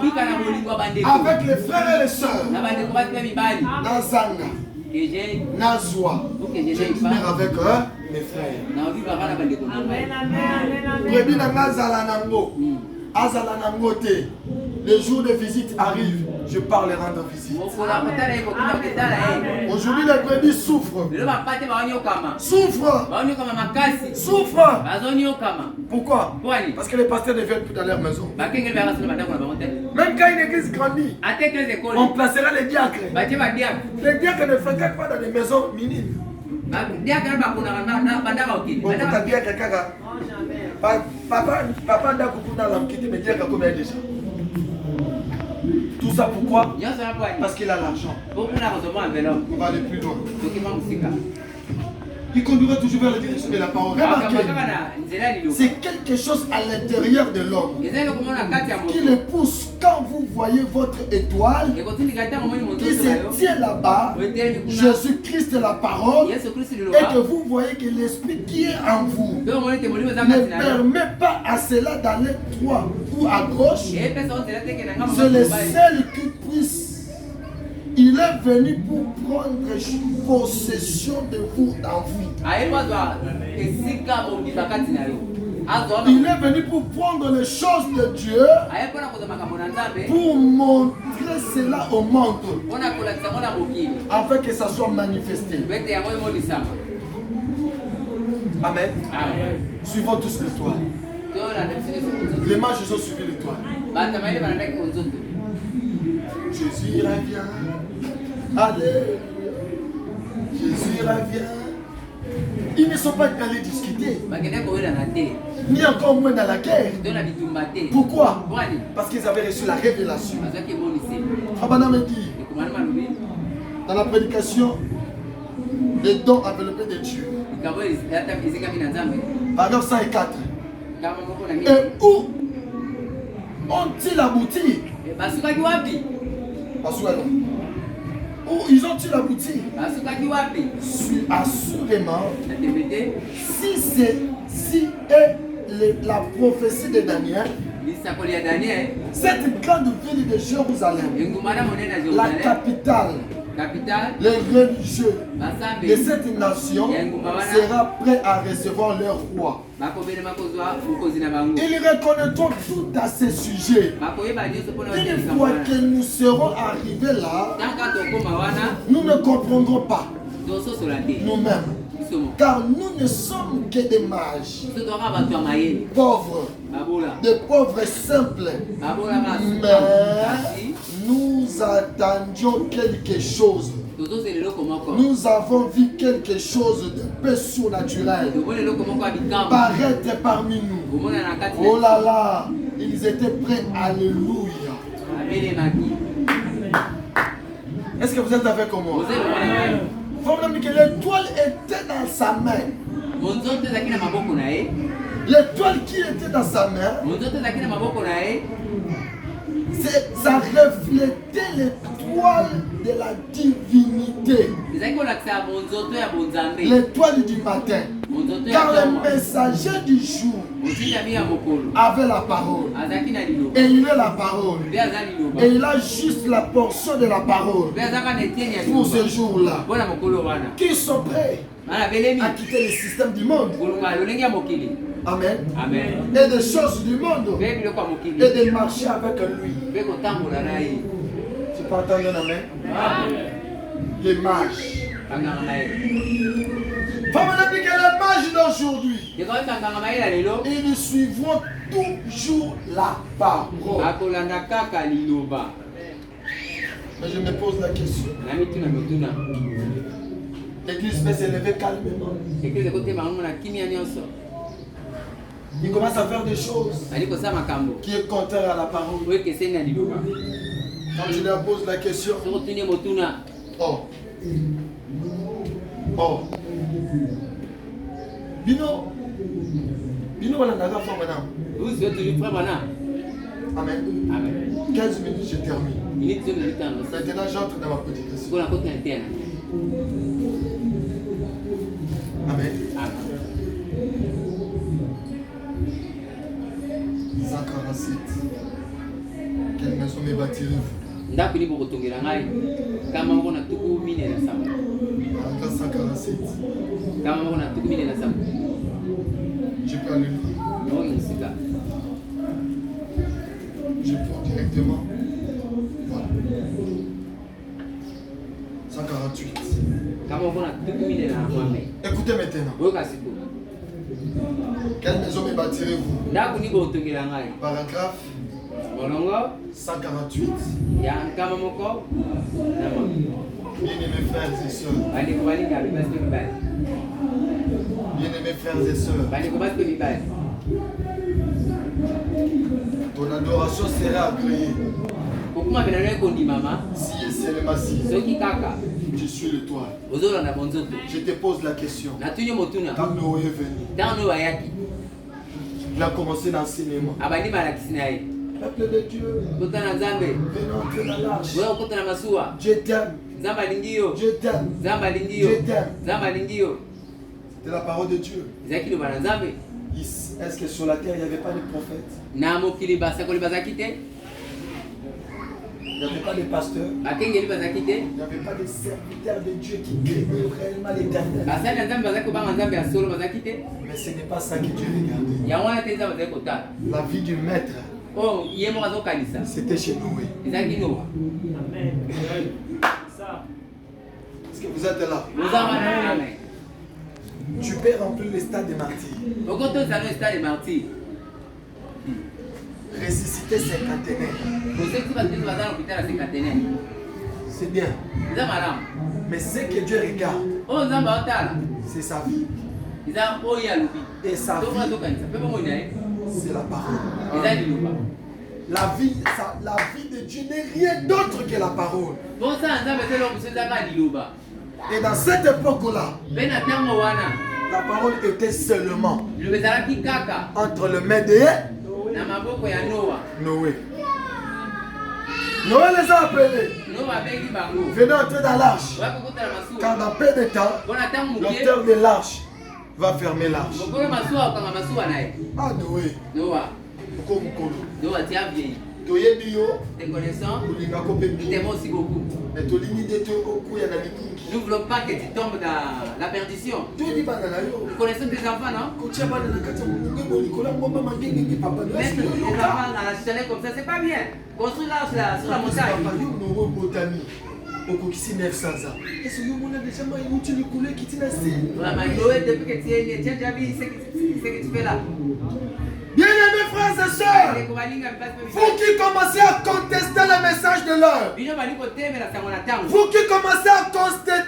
avec les frères et les sœurs. Nazanga, Nazwa, je demeure avec eux. Mes frères. Le jour de visite arrive, je pars les rendre visite. Aujourd'hui, les brebis souffrent. Souffrent. Pourquoi? Parce que les pasteurs ne viennent plus dans leur maison. Même quand une église grandit, on placera les diacres. Les diacres ne fréquentent pas dans des maisons minimes. Papa n'a pas déjà. Tout ça pourquoi? Parce qu'il a l'argent. On va aller plus loin. Il conduira toujours vers la direction de la parole. Remarquez, c'est quelque chose à l'intérieur de l'homme qui le pousse quand vous voyez votre étoile qui se tient là-bas, Jésus-Christ la parole, et que vous voyez que l'esprit qui est en vous ne permet pas à cela d'aller droit ou à gauche. C'est le seul qui puisse. Il est venu pour prendre possession de vous dans vous. Il est venu pour prendre les choses de Dieu, pour montrer cela au monde, afin que ça soit manifesté. Amen. Suivons tous l'étoile. Les mages ont suivi l'étoile. Jésus revient. Alléluia. Jésus revient. Ils ne sont pas allés discuter, ni encore moins dans la guerre. Pourquoi? Parce qu'ils avaient reçu la révélation. Abana me dit, dans la prédication, les dons enveloppés de Dieu. Paragraphe 104. Et où ont-ils abouti? Où ils ont-ils abouti? Assurément, si est la prophétie de Daniel, cette grande ville de Jérusalem, la capitale les religieux de cette nation seront prêts à recevoir leur roi. Ils reconnaîtront tout à ce sujet. Une fois que nous serons arrivés là, nous ne comprendrons pas nous-mêmes. Car nous ne sommes que des mages, pauvres, des pauvres simples. Mais nous attendions quelque chose. Nous avons vu quelque chose de peu surnaturel paraître parmi nous. Oh là là, ils étaient prêts. Alléluia. Est-ce que vous êtes avec moi? L'étoile était dans sa main. L'étoile qui était dans sa main, ça reflétait l'étoile de la divinité. L'étoile du matin. Car le messager du jour avait la parole. Et il est la parole. Et il a juste la portion de la parole pour ce jour-là. Qui sont prêts à quitter le système du monde. Amen. Et des choses du monde. Et de marcher avec lui. Tu peux entendre un amen? Les mages. Les mages d'aujourd'hui, ils suivront toujours la parole. Mais je me pose la question. L'église peut s'élever calmement. Il commence à faire des choses qui est contraire à la parole. Quand tu leur poses la question, Bino on a fait maintenant. Amen. 15 minutes, je termine. Maintenant, j'entre dans ma prédication. Amen. 147. Quelle maison me bâtirez-vous? 147. Je peux aller là. Je prends directement. Voilà. 148. Écoutez maintenant. Quelle maison me bâtirez-vous? Paragraphe 148. Bien-aimés frères et sœurs. Bien-aimés frères et sœurs. Ton adoration sera agréée. Si et seulement si je suis l'étoile. Je te pose la question. Quand Noé est venu, il a commencé l'enseignement. Peuple de Dieu, venez entrer dans l'arche. Je t'aime. Je t'aime. Je t'aime. C'est la parole de Dieu. Est-ce que sur la terre il n'y avait pas de prophètes? Il n'y avait pas de pasteurs. Il n'y avait pas de serviteurs de Dieu qui créaient réellement l'éternel. Mais ce n'est pas ça que Dieu regardait. La vie du maître, c'était chez Noé. Amen. Est-ce que vous êtes là? Tu peux remplir le stade des martyrs. Ressusciter cinquantenaire. C'est bien. Mais ce que Dieu regarde, c'est sa vie. Et sa vie, c'est la parole. La vie de Dieu n'est rien d'autre que la parole. Et dans cette époque-là, la parole était seulement entre le mains de Noé. Noé les a appelés. Venez entrer dans l'arche. Car dans peu de temps, l'auteur de l'arche va fermer l'arche. Ah Noé. Te connaissons. Nous t'aimons aussi beaucoup. Mais nous ne voulons pas que tu tombes dans la perdition. Nous connaissons tes enfants, non? Mettre les enfants dans la chaîne comme ça, c'est pas bien. Construire là sur la montagne. Depuis que tu es né, tu as déjà vu ce que tu fais là. Bien-aimés frères et sœurs, vous qui commencez à contester le message de l'heure, vous qui commencez à contester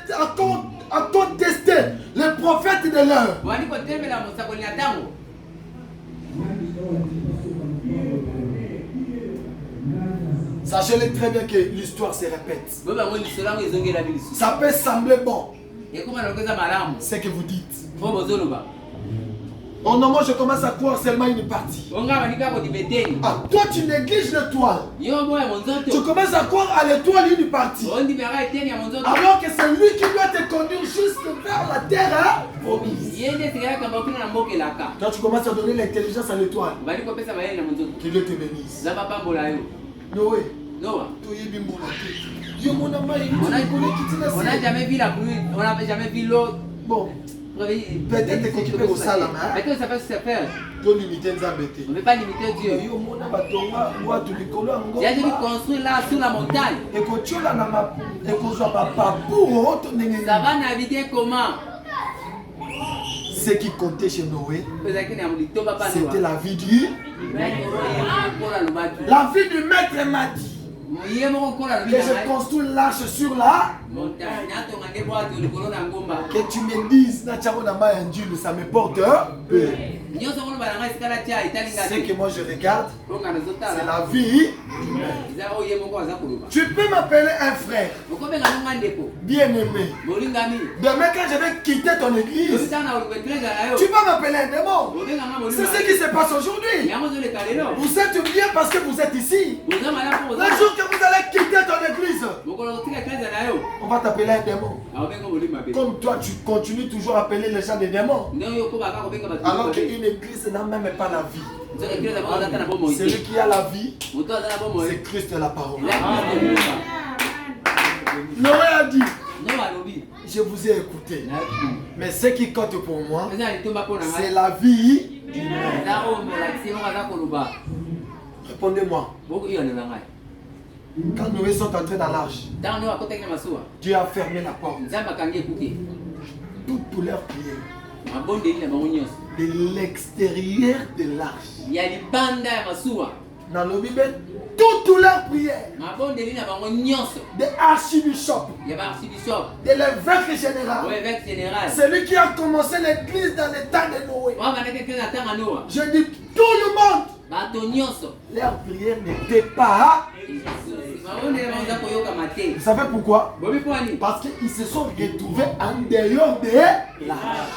le prophète de l'heure, sachez-le très bien que l'histoire se répète. Ça peut sembler bon, ce que vous dites. Oh non, moi je commence à croire seulement une partie. Ah, toi tu négliges l'étoile. Tu commences à croire à l'étoile une partie. Alors que c'est lui qui doit te conduire jusque vers la terre promise. Toi tu commences à donner l'intelligence à l'étoile. Que Dieu te bénisse. Noé. On n'a jamais vu la pluie, on n'a jamais vu l'eau. Bon. Peut-être occupé au salama. Mais que ça fait se faire. On ne peut pas limiter Dieu. J'ai dû construire là sur la montagne. Ça va naviguer comment? Ce qui comptait chez Noé, c'était la vie du maître m'a dit que je construis l'arche sur la montagne. Que tu me dises, ça me porte peu. Ce que moi je regarde, c'est la vie. Tu peux m'appeler un frère bien aimé. Demain quand je vais quitter ton église, tu vas m'appeler un démon. C'est ce qui se passe aujourd'hui. Vous êtes bien parce que vous êtes ici. Le jour que vous allez quitter ton église, on va t'appeler un démon. Comme toi tu continues toujours à appeler les gens des démons. Alors qu'une église n'a même pas la vie. Celui qui a la vie, c'est Christ la parole. Noé a dit, je vous ai écouté, mais ce qui compte pour moi, c'est la vie. Répondez-moi. Quand Noé sont entrés dans l'arche, Dieu a fermé la porte. Toutes leurs prières de l'extérieur de l'arche. Dans le Bible, toutes leurs prières de archibishop, de l'évêque général, celui qui a commencé l'église dans le temps de Noé. Je dis tout le monde, leurs prières n'étaient pas. Vous savez pourquoi? Parce qu'ils se sont retrouvés en dehors de l'arche.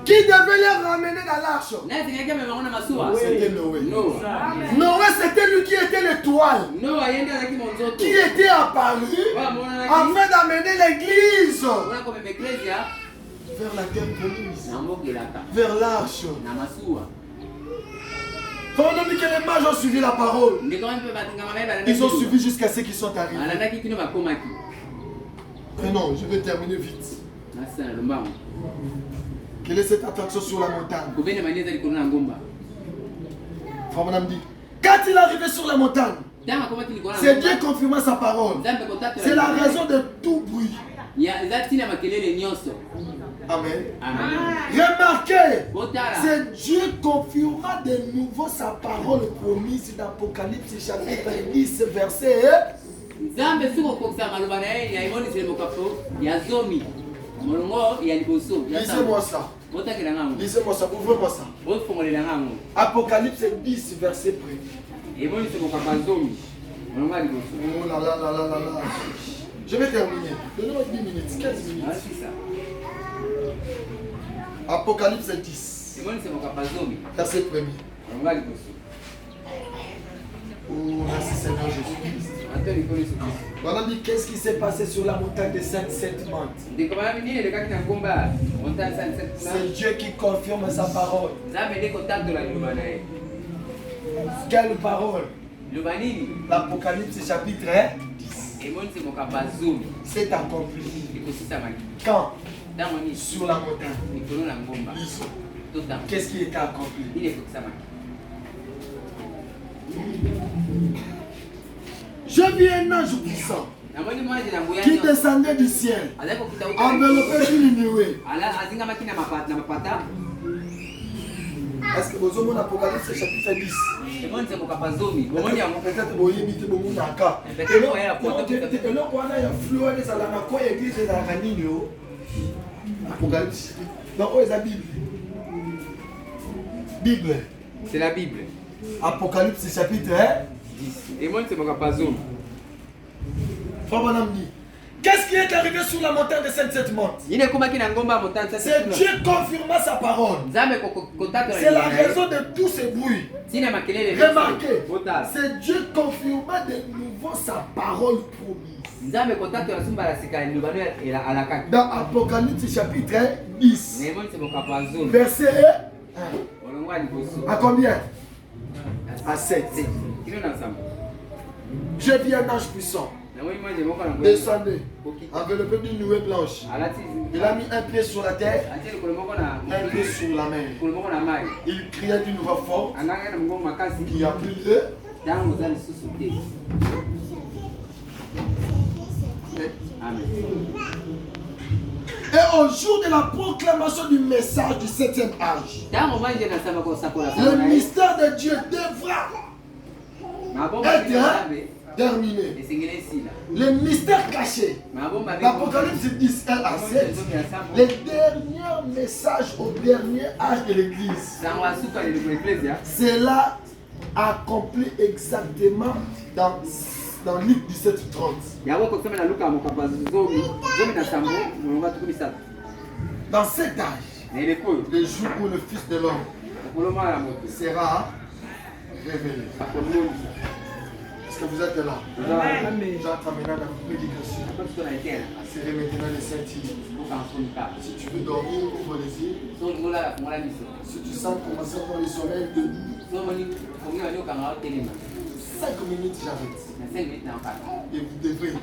Qui devait les ramener dans l'arche? C'était Noé. Noé, c'était lui qui était l'étoile, qui était apparu afin d'amener l'église vers la terre promise, vers l'arche. Pendant que les mages ont suivi la parole, ils ont suivi jusqu'à ceux qui sont arrivés. Mais non, je vais terminer vite. Quelle est cette attraction sur la montagne? Frère Madame dit, quand il est arrivé sur la montagne, c'est Dieu confirmant sa parole. C'est la raison de tout bruit. Amen. Remarquez, c'est Dieu confirmant de nouveau sa parole promise d'Apocalypse chapitre 10 verset. Lisez-moi ça. Lisez-moi ça, ouvrez-moi ça. Apocalypse 10 verset 1. Oh là là là là là là. Je vais terminer. Donnez-moi 10 minutes, 15 minutes. Apocalypse 10. Verset 1er. Oh, merci Seigneur Jésus-Christ. Voilà, dit qu'est-ce qui s'est passé sur la montagne de Sainte-Septante. C'est Dieu qui confirme sa parole. Quelle parole? L'Apocalypse chapitre 10. C'est accompli. Quand? Sur la montagne. Qu'est-ce qui était accompli? Je vis un ange puissant qui descendait du ciel, enveloppé d'une nuée. Est-ce que vous avez l'Apocalypse chapitre 10? Peut-être vous avez mis beaucoup d'aka. Apocalypse. Donc, où est la Bible? Bible. C'est la Bible. Apocalypse chapitre 10. Et moi, c'est mon capazon. Qu'est-ce qui est arrivé sur la montagne de Sainte-Septante? C'est Dieu confirma sa parole. C'est la raison de tous ces bruits. Remarquez, c'est Dieu confirma de nouveau sa parole promise. Dans Apocalypse chapitre 10, verset 1. À combien? À 7. Je vis un ange puissant. Descendez, enveloppé d'une nuée blanche. Il a mis un pied sur la terre, un pied sur la mer. Il criait d'une voix forte qui a pris lieu. Amen. Et au jour de la proclamation du message du 7e âge, le mystère de Dieu devra être terminé. Le mystère caché. L'Apocalypse 10, 1 à 7. Les derniers messages au dernier âge de l'Église. Cela accompli exactement dans Luc 17, 30. Dans cet âge, le jour où le Fils de l'homme sera révélé. Est-ce que vous êtes là? Amen. J'entre maintenant dans la prédication. C'est maintenant les saints. Si tu veux dormir, ouvre les yeux. Si tu sens commencer à voir le soleil de nuit, 5 minutes j'arrête. Et vous devrez.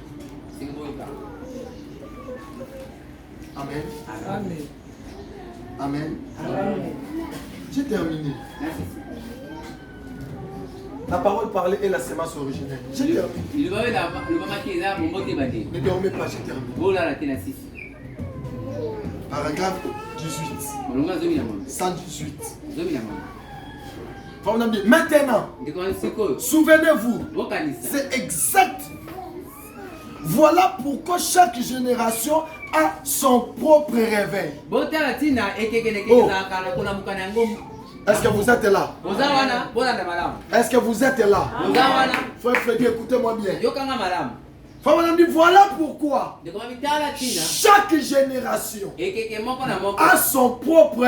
Amen. Amen. Amen. Amen. J'ai terminé. La parole parlée est la sémence originelle. J'ai terminé. Ne dormez pas, j'ai terminé. Paragraphe 18. 118. Maintenant, souvenez-vous, c'est exact. Voilà pourquoi chaque génération a son propre réveil. Oh. Est-ce que vous êtes là? Est-ce que vous êtes là? Frère Freddy, écoutez-moi bien. Voilà pourquoi chaque génération a son propre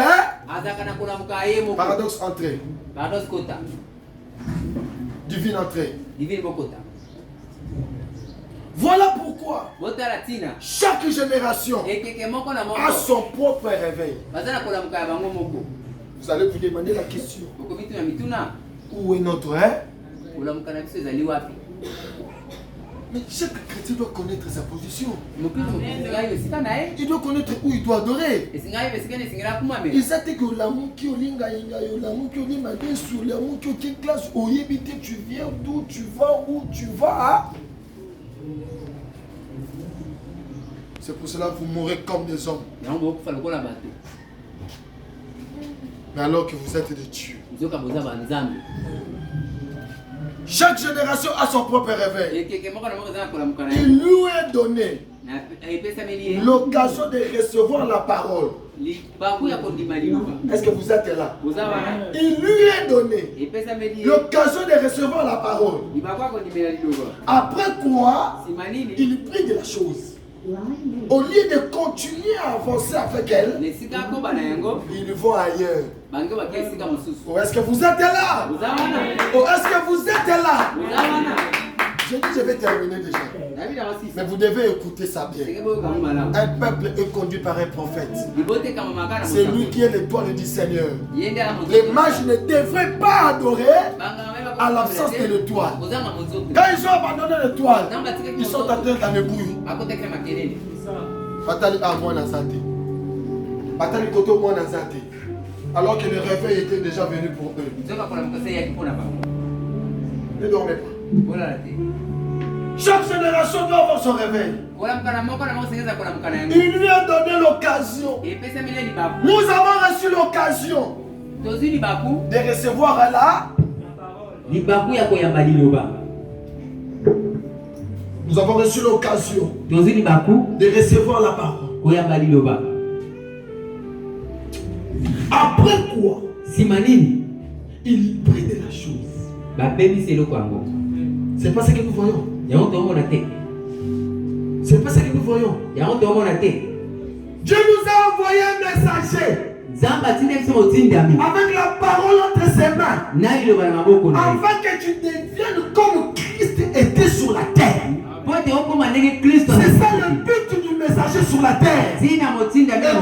paradoxe entrée. Divine entrée. Voilà pourquoi chaque génération a son propre réveil. Vous allez vous demander la question. Où est notre Mais chaque chrétien doit connaître sa position. Il doit connaître où il doit adorer. Ils étaient que l'amour qui olinga l'amour qui olinga sur l'amour qui classe au yébité, tu viens d'où tu vas, où tu vas. C'est pour cela que vous mourrez comme des hommes. Mais alors que vous êtes des dieux. Chaque génération a son propre réveil. Il lui est donné l'occasion de recevoir la parole. Est-ce que vous êtes là? Il lui est donné l'occasion de recevoir la parole. Après quoi, il prie de la chose. Au lieu de continuer à avancer avec elle, ils vont ailleurs. Oh, est-ce que vous êtes là? Oh, est-ce que vous êtes là? J'ai dit, je vais terminer déjà. Mais vous devez écouter ça bien. Un peuple est conduit par un prophète. C'est lui qui est l'étoile du Seigneur. Les mages ne devraient pas adorer à l'absence de l'étoile. Quand ils ont abandonné l'étoile, ils sont entrés dans le bruit. Alors que le réveil était déjà venu pour eux. Ne dormez pas. Chaque génération doit avoir son réveil. Il lui a donné l'occasion. Nous avons reçu l'occasion de recevoir là. Nous avons reçu l'occasion de recevoir la parole. Après quoi, il prenait la chose. C'est pas ce que nous voyons. C'est pas ce que nous voyons. Dieu nous a envoyé un messager avec la parole entre ses mains, afin que tu deviennes comme Christ était sur la terre. C'est ça le but du messager sur la terre. Et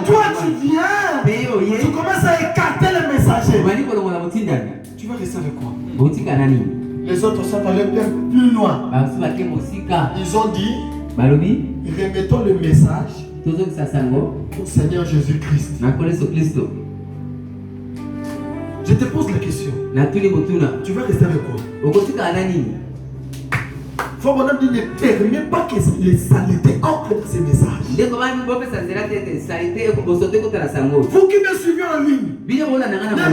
toi tu viens, tu commences à écarter le messager. Tu vas rester avec quoi? Les autres sont allés bien plus loin. Ils ont dit, remettons le message au Seigneur Jésus-Christ. Je te pose la question. Tu vas rester avec quoi? Faut mon ami ne permet pas que les saletés entrent dans ces messages. Vous qui me suivez en ligne, ne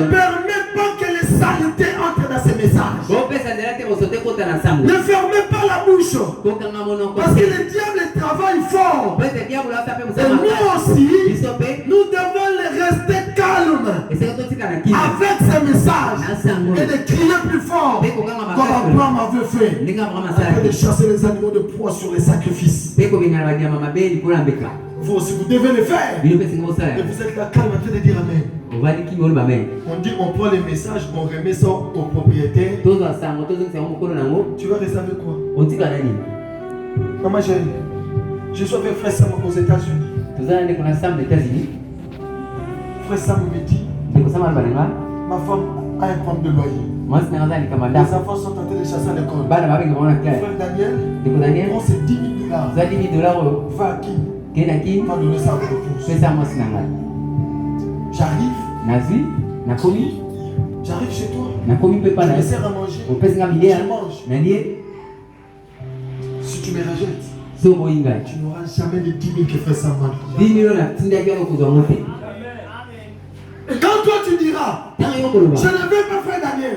permet pas que les saletés entrent dans ces messages. Ne fermez pas la bouche. Parce que le diable travaille fort. Et nous aussi, nous devons rester calmes avec ces messages et de crier plus fort comme Abraham m'avait fait. Après de chasser les animaux de proie sur les sacrifices. Vous aussi, vous devez le faire. Et vous êtes là calme en train de dire Amen. On dit, on prend les messages, on remet ça au propriétaire. Tu vas rester avec quoi? Maman chérie, je suis avec Frère Sam aux États-Unis. Frère Sam me dit, ma femme a un problème de loyer. Les enfants sont en train de chasser à l'école. Frère Daniel, on c'est 10 000 $. Va à qui? Va donner ça pour tous. J'arrive chez toi. Je me sers à manger. Je mange. Si tu me rejettes, tu n'auras jamais les 10 000 que Frère Sam m'a dit. Quand toi tu diras, je ne veux pas Frère Daniel,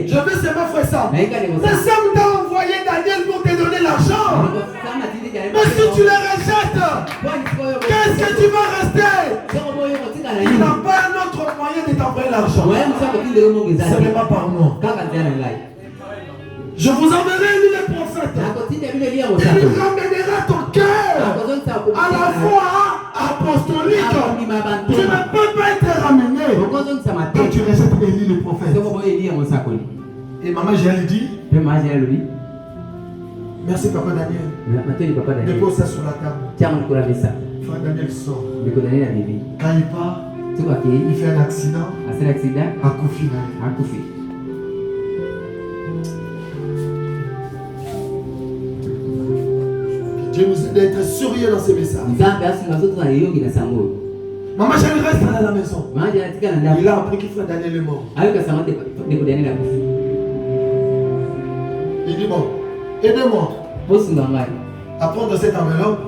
je veux seulement Frère Sam. Mais Sam t'a envoyé Daniel pour te donner l'argent. Mais si tu le rejettes, qu'est-ce que tu vas rester? Il n'a pas un autre moyen de t'envoyer l'argent. Ce n'est pas par moi. Je vous enverrai lui le prophète. Il ramènera ton cœur à la foi apostolique. Tu ne peux pas être ramené quand tu rejettes Élie le prophète. Et maman Jérémy dit, merci papa Daniel. Dépose ça sur la table. Frère Daniel sort. Quand il part, il fait un accident. À Koufi. Dieu nous aide à être sérieux dans ces messages. Maman Jérémy reste à la maison. Il a appris qu'il Frère Daniel est mort. Il dit bon, aidez-moi à prendre cette enveloppe,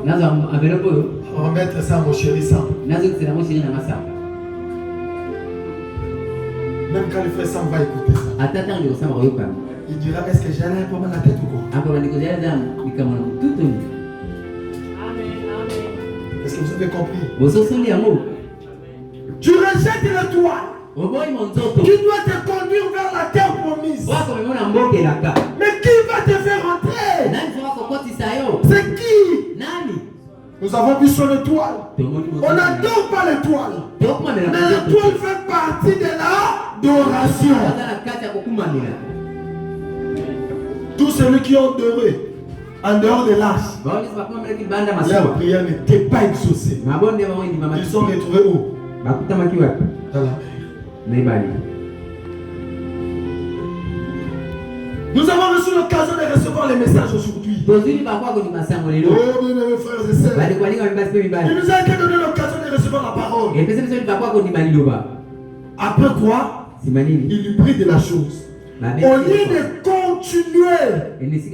remettre ça à mon chéri Sam. Même quand le Frère Sam va écouter ça, il dira, est-ce que j'ai un problème à la tête ou quoi? Est-ce que vous avez compris? Tu rejettes l'étoile qui doit te conduire vers la terre promise. Mais qui va te faire rentrer? C'est qui? Nous avons vu son étoile. On n'adore pas l'étoile. Mais l'étoile fait partie de l'adoration. Tous ceux qui ont adoré en dehors de l'arche, leur prière n'était pas exaucée. Ils sont retrouvés où? Dans la mer. Nous avons reçu l'occasion de recevoir les messages aujourd'hui. Oh, bien-aimés frères et sœurs, il nous a été donné l'occasion de recevoir la parole. Après quoi, il lui prit de la chose. Au lieu de continuer, même si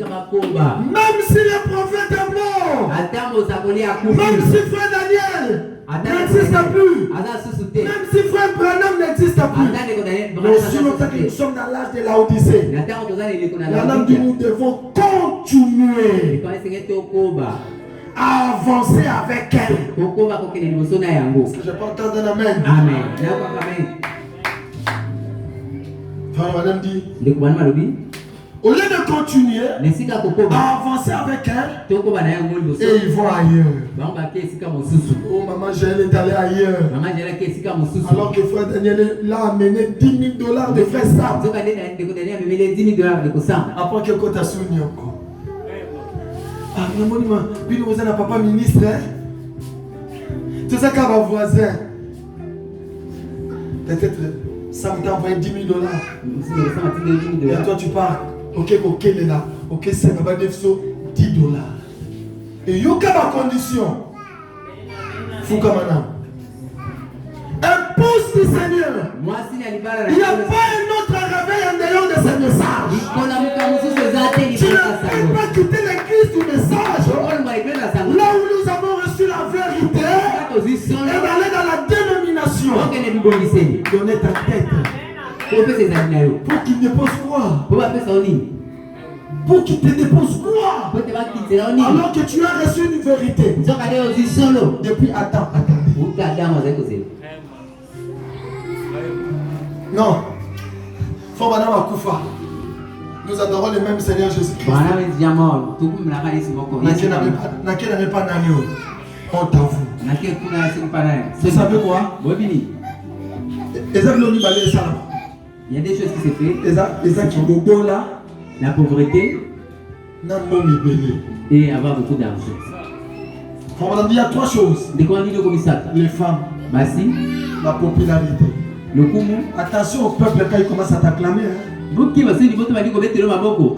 le prophète est mort, même si frère Daniel n'existe plus, même si frère Branham n'existe plus, mais aussi longtemps que nous sommes dans l'âge de la Odyssée, nous devons continuer à avancer avec elle. Est-ce que je peux entendre un amen? Amen. Frère Branham dit, au lieu de continuer à avancer avec elle, et ils vont ailleurs. Oh maman, j'allais aller ailleurs. Alors que frère Daniel l'a amené $10,000 de faire ça. Après que tu as soigné encore. Ah, maman, puis nous avons un papa ministre. Tu sais qu'à ma voisin, peut-être ça t'a envoyé $10,000. Et toi tu pars. Ok, ok, il est là. Ok, c'est $10. Et il y a ma condition. Fouka madame. Épouse du Seigneur. Il n'y a pas un autre réveil en dehors de ce message. Tu ne peux pas quitter l'église du message. Là où nous avons reçu la vérité et d'aller dans la dénomination. Donner ta tête. Pour qu'il dépose quoi? Pour qu'il te dépose quoi? Alors que tu as reçu une vérité. Depuis attendez. Non. Faut madame Akoufa. Nous adorons le même Seigneur Jésus-Christ. Naké n'avait pas d'agneau. On t'avoue. Vous savez quoi? Il y a des choses qui se font. La pauvreté et avoir beaucoup d'argent. Il y a trois choses. Les femmes, la popularité. Attention au peuple quand il commence à t'acclamer.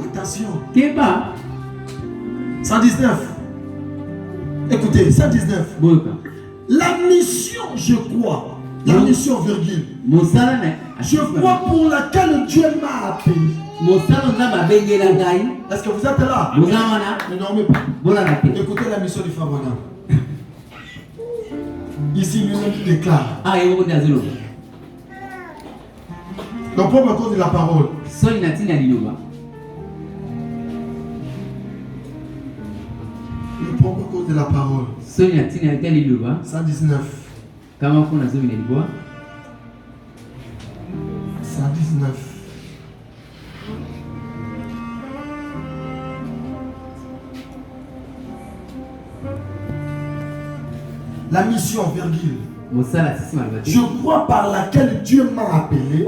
Attention. 119. Écoutez, 119. La mission, je crois. La mission, virgule. Je crois pour laquelle Dieu m'a appelé. Est-ce que vous êtes là? Ne dormez pas. Écoutez la mission du frère Branham. Ici, lui-même déclare. Donc, pour me cause de la parole. Le propre cause de la parole. 119. 119. La mission, virgule. Je crois par laquelle Dieu m'a appelé.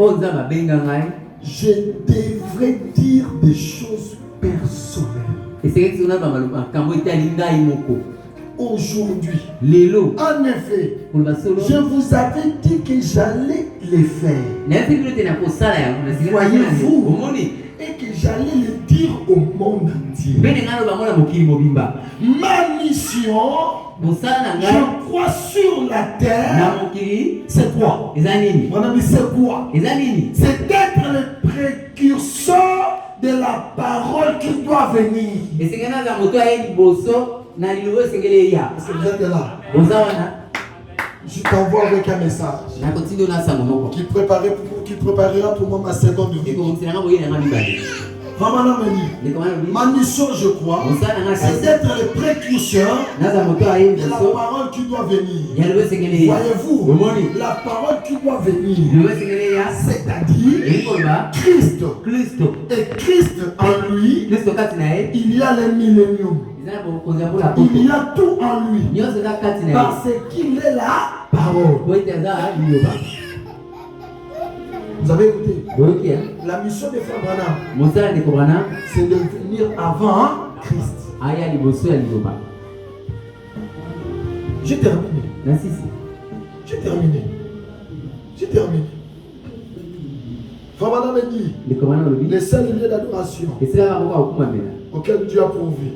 Je devrais dire des choses personnelles. Aujourd'hui, en effet, je vous avais dit que j'allais les faire. Voyez-vous, et que j'allais le dire au monde entier. Ma mission, je crois sur la terre, c'est quoi? Mon ami, c'est quoi? C'est d'être le précurseur de la parole qui doit venir. Est-ce que vous êtes là? Je t'envoie avec un message qui préparera pour moi ma seconde vie. Ma mission, je crois, c'est d'être le précurseur de la parole qui doit venir. Voyez-vous, la parole qui doit venir, c'est-à-dire Christ. Et Christ en lui, il y a le millénium. Il y a tout en lui. Parce qu'il est la parole. Vous avez écouté? La mission de Frère Branham, c'est de venir avant Christ. J'ai terminé. les seuls lieux d'adoration auxquels Dieu a pourvu.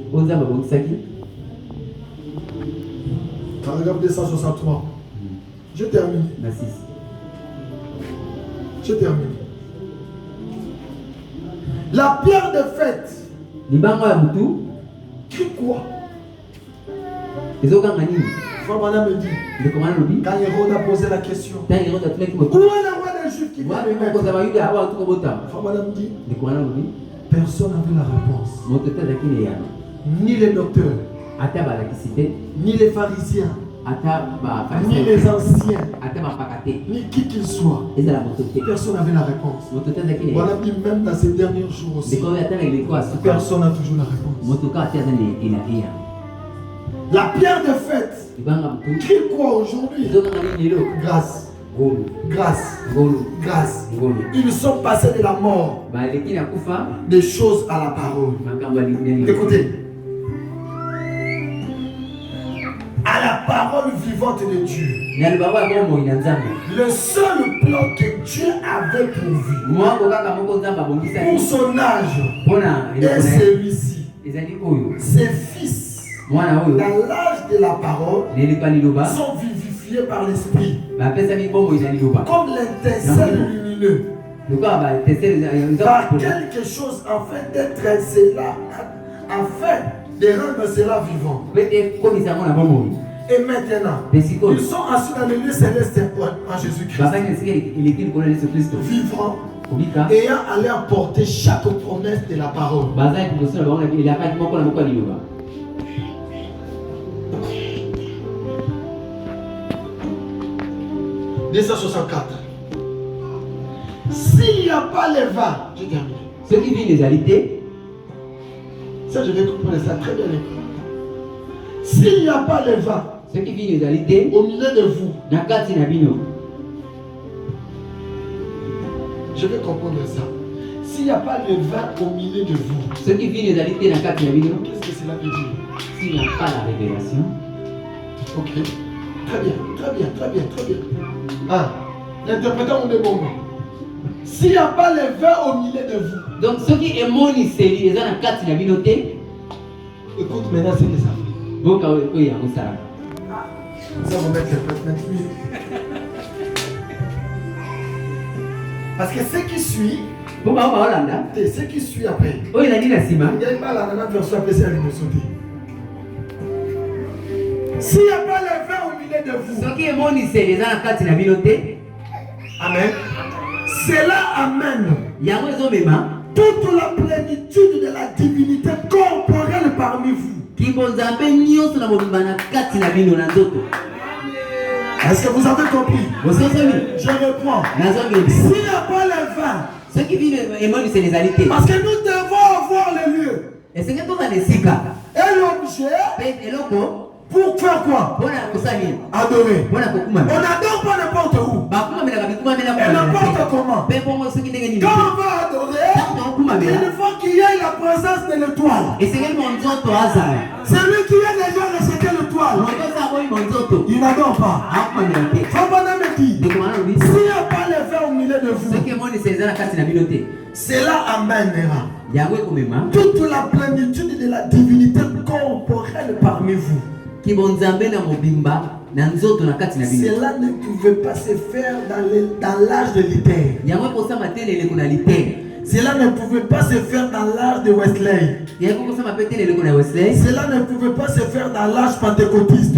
Paragraphe 263. Je termine. Je termine. La pierre de fête. Qui quoi? Frère me dit, quand Hérode a posé la question, où est le roi des Juifs qui vient de naître? Frère me dit, personne n'avait la réponse. Ni les docteurs, ni les pharisiens, ni les anciens, ni qui qu'il soit. Personne n'avait la réponse. Voilà, même dans ces derniers jours aussi, personne n'a toujours la réponse. La pierre de fête, qui quoi aujourd'hui? Grâce. Grâce. Grâce. Ils sont passés de la mort des choses à la parole. Écoutez. À la parole vivante de Dieu. Le seul plan que Dieu avait pourvu pour son âge est celui-ci. Ses fils, dans l'âge de la parole, sont vivifiés par l'esprit. Comme l'étincelle lumineux. Par quelque chose afin d'être cela, afin de rendre cela vivant. Et maintenant, ils sont assis dans le lieu céleste en Jésus-Christ. Vivant, ayant allé apporter chaque promesse de la parole. 264. S'il n'y a pas les vins, je termine. Ceux qui vivent les alités, ça je vais comprendre ça très bien. S'il n'y a pas les vins, ceux qui vivent les alités, au milieu de vous, je vais comprendre ça. S'il n'y a pas le vin au milieu de vous, ceux qui vivent les alités, qu'est-ce que cela veut dire? S'il n'y a pas la révélation. Ok. Très bien, très bien, très bien, très bien. Ah, l'interprétant des mots. S'il n'y a pas le vin au milieu de vous. Donc ceux qui aiment les séries, ils ont la carte de la communauté. Écoute maintenant ce que ça fait. Ça va mettre les peut-être plus. Parce que ce qui suit, ce qui suit après, il n'y a pas la version après ça, il me sauter. S'il n'y a pas le vin au milieu de vous, ceux qui aiment les séries, ils ont la carte de la communauté. Amen. Cela amène toute la plénitude de la divinité corporelle parmi vous. Est-ce que vous avez compris? Je reprends. S'il n'y a pas le vin, ceux qui vivent c'est les alités. Parce que nous devons avoir le lieu. Et c'est que tout et l'objet. Pour faire quoi? Adorer. On n'adore pas n'importe où. Et n'importe comment. Quand on va adorer, il faut qu'il y ait la présence de l'étoile. Celui qui a déjà rejeté l'étoile, il n'adore pas. S'il n'y a pas le vin au milieu de vous, cela amènera toute la plénitude de la divinité corporelle parmi vous. Cela ne pouvait pas se faire dans l'âge de l'éther. Cela ne pouvait pas se faire dans l'âge de Wesley. Cela ne pouvait pas se faire dans l'âge pentecôtiste.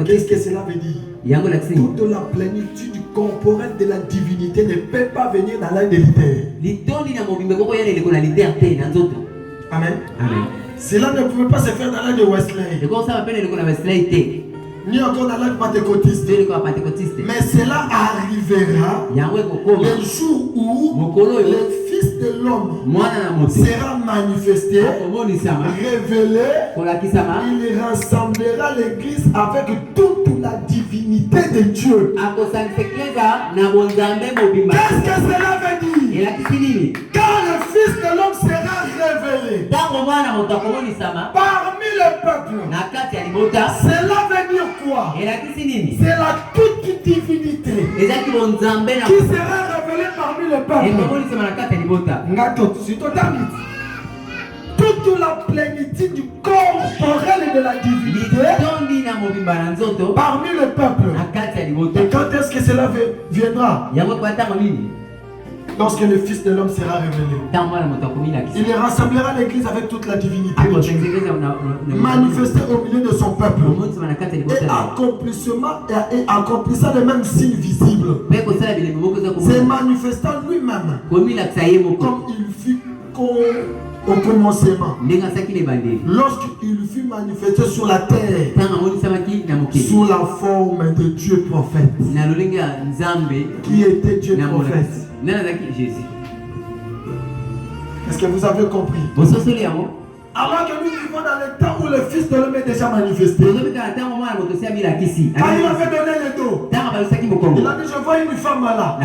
Qu'est-ce que cela veut dire? Toute la plénitude corporelle de la divinité ne peut pas venir dans l'âge de l'éther. Amen. Amen. Cela ne pouvait pas se faire dans l'âge de Wesley. Ni encore dans l'âge pentecôtiste. Mais cela arrivera le jour où le Fils de l'homme sera manifesté, révélé. Il rassemblera l'Église avec toute la divinité de Dieu. Qu'est-ce que cela veut dire? Quand le Fils de l'homme sera révélé parmi le peuple, cela veut dire quoi? C'est la toute divinité qui sera révélée par le peuple. Toute la plénitude du corporel et de la divinité parmi le peuple. Et quand est-ce que cela viendra? Lorsque le Fils de l'homme sera révélé, il rassemblera l'église avec toute la divinité de Dieu, manifestée au milieu de son peuple, et accomplissant les mêmes signes visibles, se manifestant lui-même comme il fut au commencement, lorsqu'il fut manifesté sur la terre sous la forme de Dieu prophète, qui était Dieu prophète. Est-ce que vous avez compris? Alors que nous vivons dans le temps où le Fils de l'homme est déjà manifesté, quand il avait donné le dos, il a dit: je vois une femme là,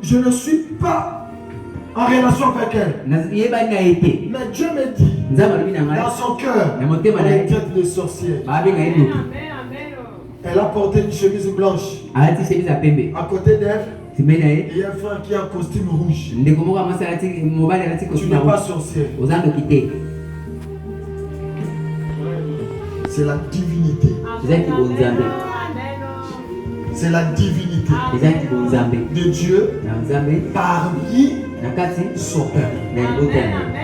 je ne suis pas en relation avec elle, mais Dieu me dit dans son cœur, on est tête de sorcière. Elle a porté une chemise blanche. À côté d'elle, il y a un frère qui a un costume rouge. Tu n'es pas sorcier. C'est la divinité. C'est la divinité de Dieu parmi son peuple.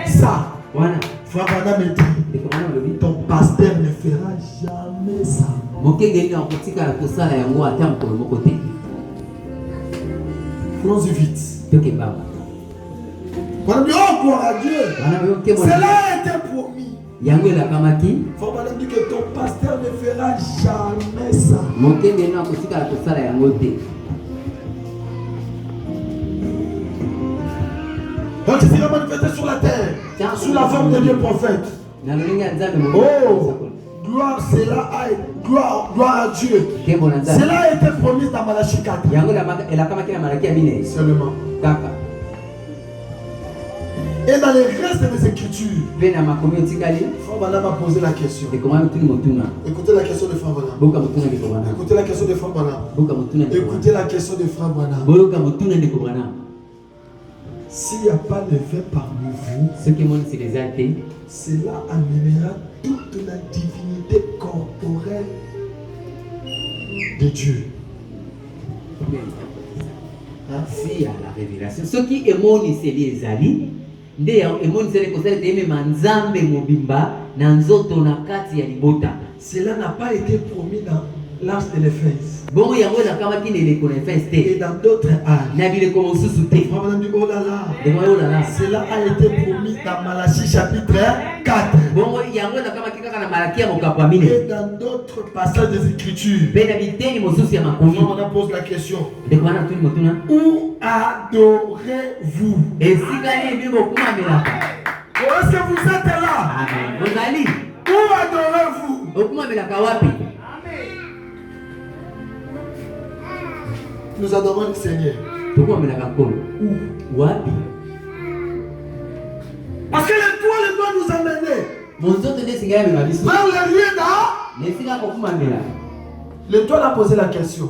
Ça, Frère Branham me dit, ton pasteur ne fera jamais ça. Allons-y vite. On dit: oh, gloire à Dieu. Cela a été promis. Faut pas dire que ton pasteur ne fera jamais ça. Donc il sera manifesté sur la terre, sous la forme de Dieu prophète. Oh, gloire à Dieu. Cela a été promis dans Malachie 4. Seulement. Et dans les restes des Écritures, Frère Branham a posé la question. Écoutez la question de Frère Branham. Écoutez la question de Frère Branham. Écoutez la question de Frère Branham. S'il n'y a pas de vin parmi vous, cela amènera toute la divinité corporelle de Dieu. Si à la révélation, ce qui est mon c'est les ali, cela n'a pas été promis dans l'âge de l'Éphèse. Et dans d'autres âges. Oh là là. Cela a été promis dans Malachie chapitre 4. Et dans d'autres passages des Écritures. On pose la question: où adorez-vous? Est-ce que vous êtes là? Où adorez-vous? Nous adorons le Seigneur. Où? Parce que l'étoile doit nous emmener. Vers le lieu d'art. L'étoile a posé la question.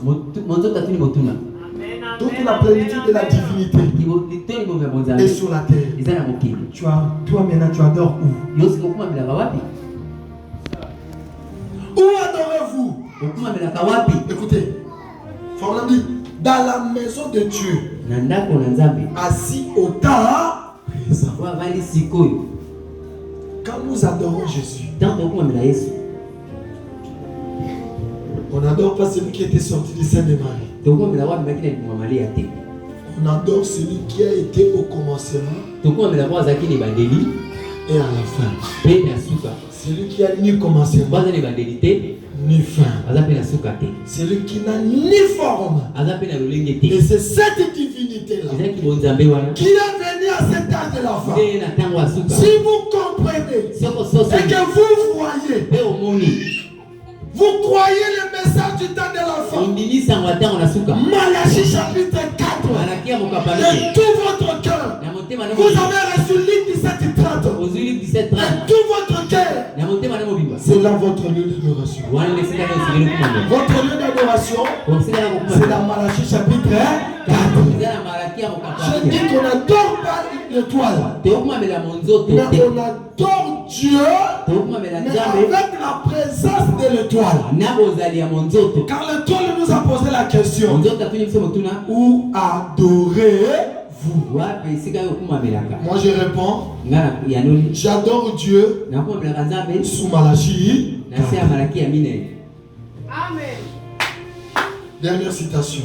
Toute la plénitude de la divinité est sur la terre. Toi maintenant tu adores où? Où adorez-vous? Écoutez, Frère dit: dans la maison de Dieu, assis au temps présent. Quand nous adorons Jésus, on n'adore pas celui qui était sorti du sein de Marie. On adore celui qui a été au commencement et à la fin. Celui qui a ni commencement ni fin. Celui qui n'a ni forme. Et c'est cette divinité-là qui est venue à cet âge de la fin. Si vous comprenez et que vous voyez, vous croyez le message du temps de la fin, Malachie chapitre 4, de tout votre cœur, vous avez reçu Luc 17:30, de tout votre cœur. C'est là votre lieu d'adoration. Votre lieu d'adoration, c'est dans Malachie chapitre 4. Je dis qu'on n'adore pas l'étoile. Mais on adore Dieu, mais avec la présence de l'étoile. Car l'étoile nous a posé la question: où adorez-vous? Moi je réponds: j'adore Dieu sous Malachi. Amen. Dernière citation.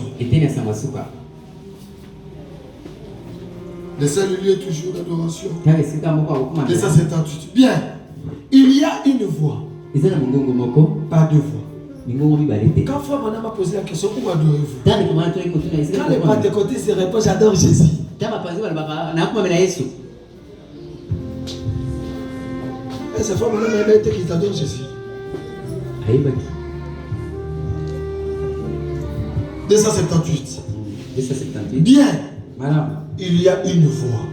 Le seul lieu toujours d'adoration. Verset 78. Bien. Il y a une voix. Pas deux voix. Quand Frère Madame m'a posé la question: où adorez-vous? Quand les pentecôtistes se répondent: j'adore Jésus. Et c'est Frère Madame m'a dit qu'ils adorent Jésus. 278. Bien. Il y a une voix.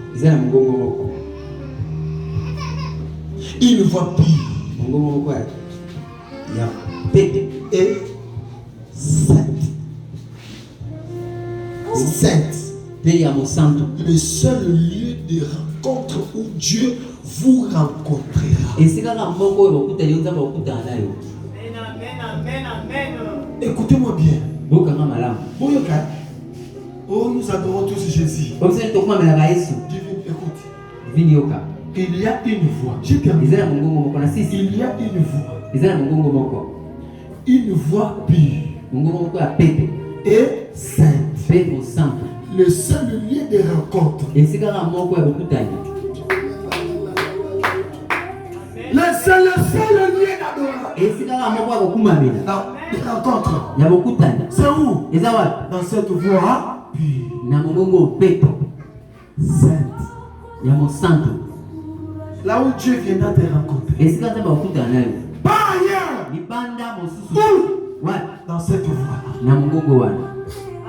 Une voix pure et sainte. Le seul lieu de rencontre où Dieu vous rencontrera. Écoutez-moi bien. Oh, nous adorons tous Jésus. Écoute. Il y a une voix. Il y a une voix. Une voix pure et sainte. Le seul lieu de rencontre. Le seul lieu d'adoration. De rencontre. C'est où? Dans cette voix pure. Sainte. Là où Dieu viendra te rencontrer. Pas ailleurs. Où? Dans cette voie.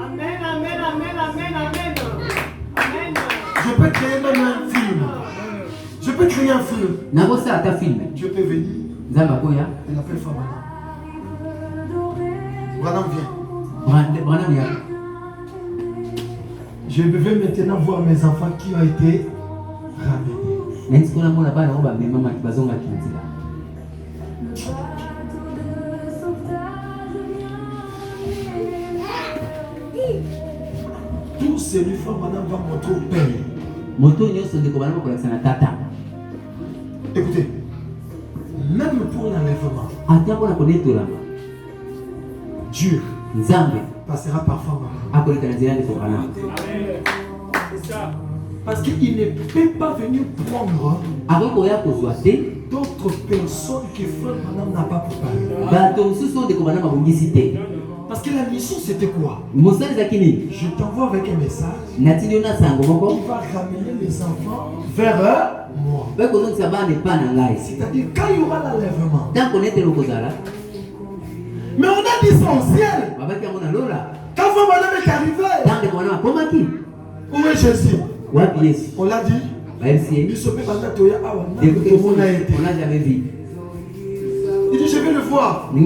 Amen. Je peux créer même un film. Je peux créer un film. Je peux venir. Il appelle Fama. Branham vient. Je vais maintenant voir mes enfants qui ont été ramenés. Tout celui qui Madame va montrer au Père. Écoutez, même pour l'enlèvement, Dieu passera par Fama. Parce qu'il ne peut pas venir prendre d'autres personnes que Frère Madame n'a pas préparées. Parce que la mission c'était quoi? Je t'envoie avec un message. Il va ramener les enfants vers moi. C'est-à-dire quand il y aura l'enlèvement. Mais on a dit ça au ciel. Quand Frère Madame est arrivé, où est Jésus? On l'a dit. On n'a jamais vu. Il dit: je vais le voir. On l'a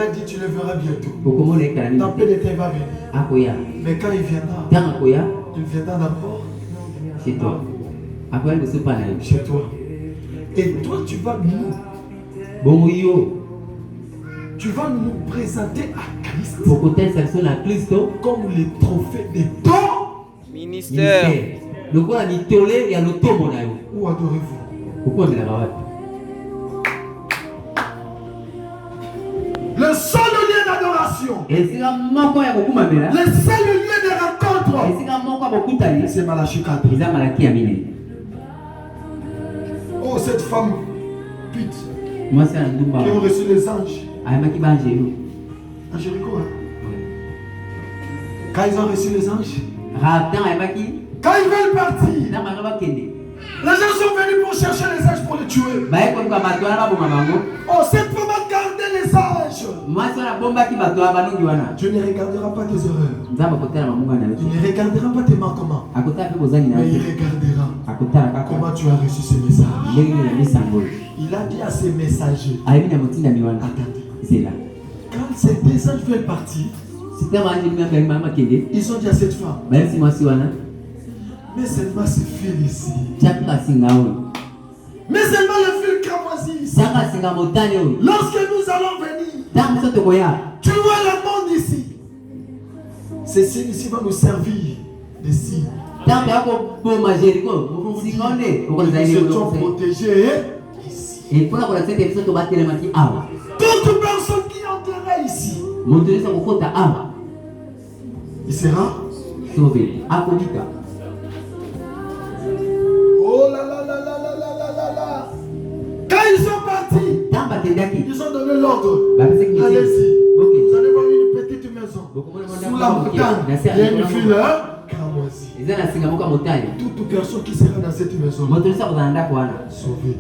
dit: tu le verras bientôt. Dans peu de temps il va venir. Mais quand il viendra d'abord chez toi. Chez toi. Et toi tu vas nous présenter à Christ comme les trophées de ton ministère. Où adorez-vous? Le seul lieu d'adoration, le seul lieu de rencontre, c'est Malachi 4. Oh, cette femme pute qui ont reçu les anges à Jéricho. Quand ils ont reçu les anges, quand ils veulent partir, les gens sont venus pour chercher les anges pour les tuer. Oh, cette femme a gardé les anges. Dieu ne regardera pas tes erreurs. Il ne regardera pas tes manquements. Mais il regardera comment tu as reçu ces messages. Il a dit à ses messagers: attendez, quand ces deux anges veulent partir, Ils ont dit à cette femme, mais seulement ce fil ici. Mais seulement le fil cramoisi ici. Lorsque nous allons venir, tu vois le monde ici. Ces signes ici vont nous servir de signes. Nous étions protégés ici. Toute personne qui entrera ici, il sera sauvé. Oh là là là là là là là là là. Quand ils sont partis, ils ont donné l'ordre. Allez-y. Vous allez voir une petite maison. Sous la montagne, il y a une file cramoisie. Toute personne qui sera dans cette maison sauvée.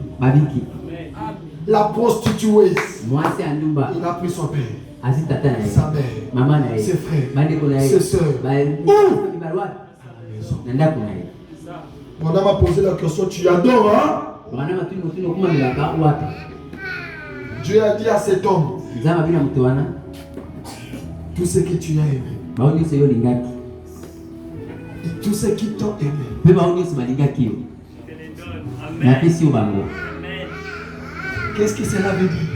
La prostituée, il a pris son père, sa mère, ses frères, ses soeurs. On m'a posé la question, tu adores, hein? Dieu a dit à cet homme, tout ce que tu as aimé, et tout ce qui t'ont aimé, qu'est-ce que cela veut dire?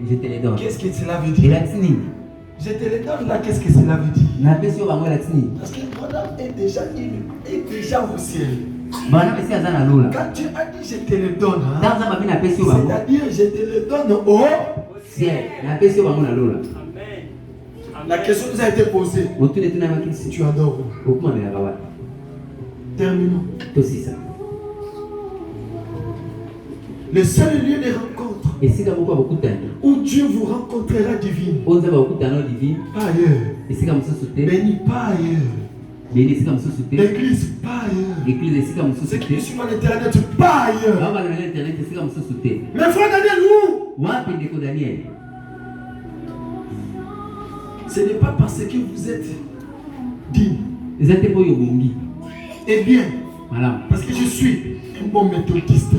Je te les donne. Qu'est-ce que cela veut dire? Je te les donne là, qu'est-ce que cela veut dire? Parce que madame est déjà au ciel. Quand tu as dit je te le donne, hein, c'est-à-dire je te le donne au ciel. La question nous a été posée. Tu adores où? Terminons. Le seul lieu de rencontre où Dieu vous rencontrera divine, pas ailleurs. Béni pas ailleurs. L'église pas ailleurs. C'est qui sur l'internet pas ailleurs. Mais frère Daniel, où? Ce n'est pas parce que vous êtes digne. Eh bien, parce que je suis un bon méthodiste.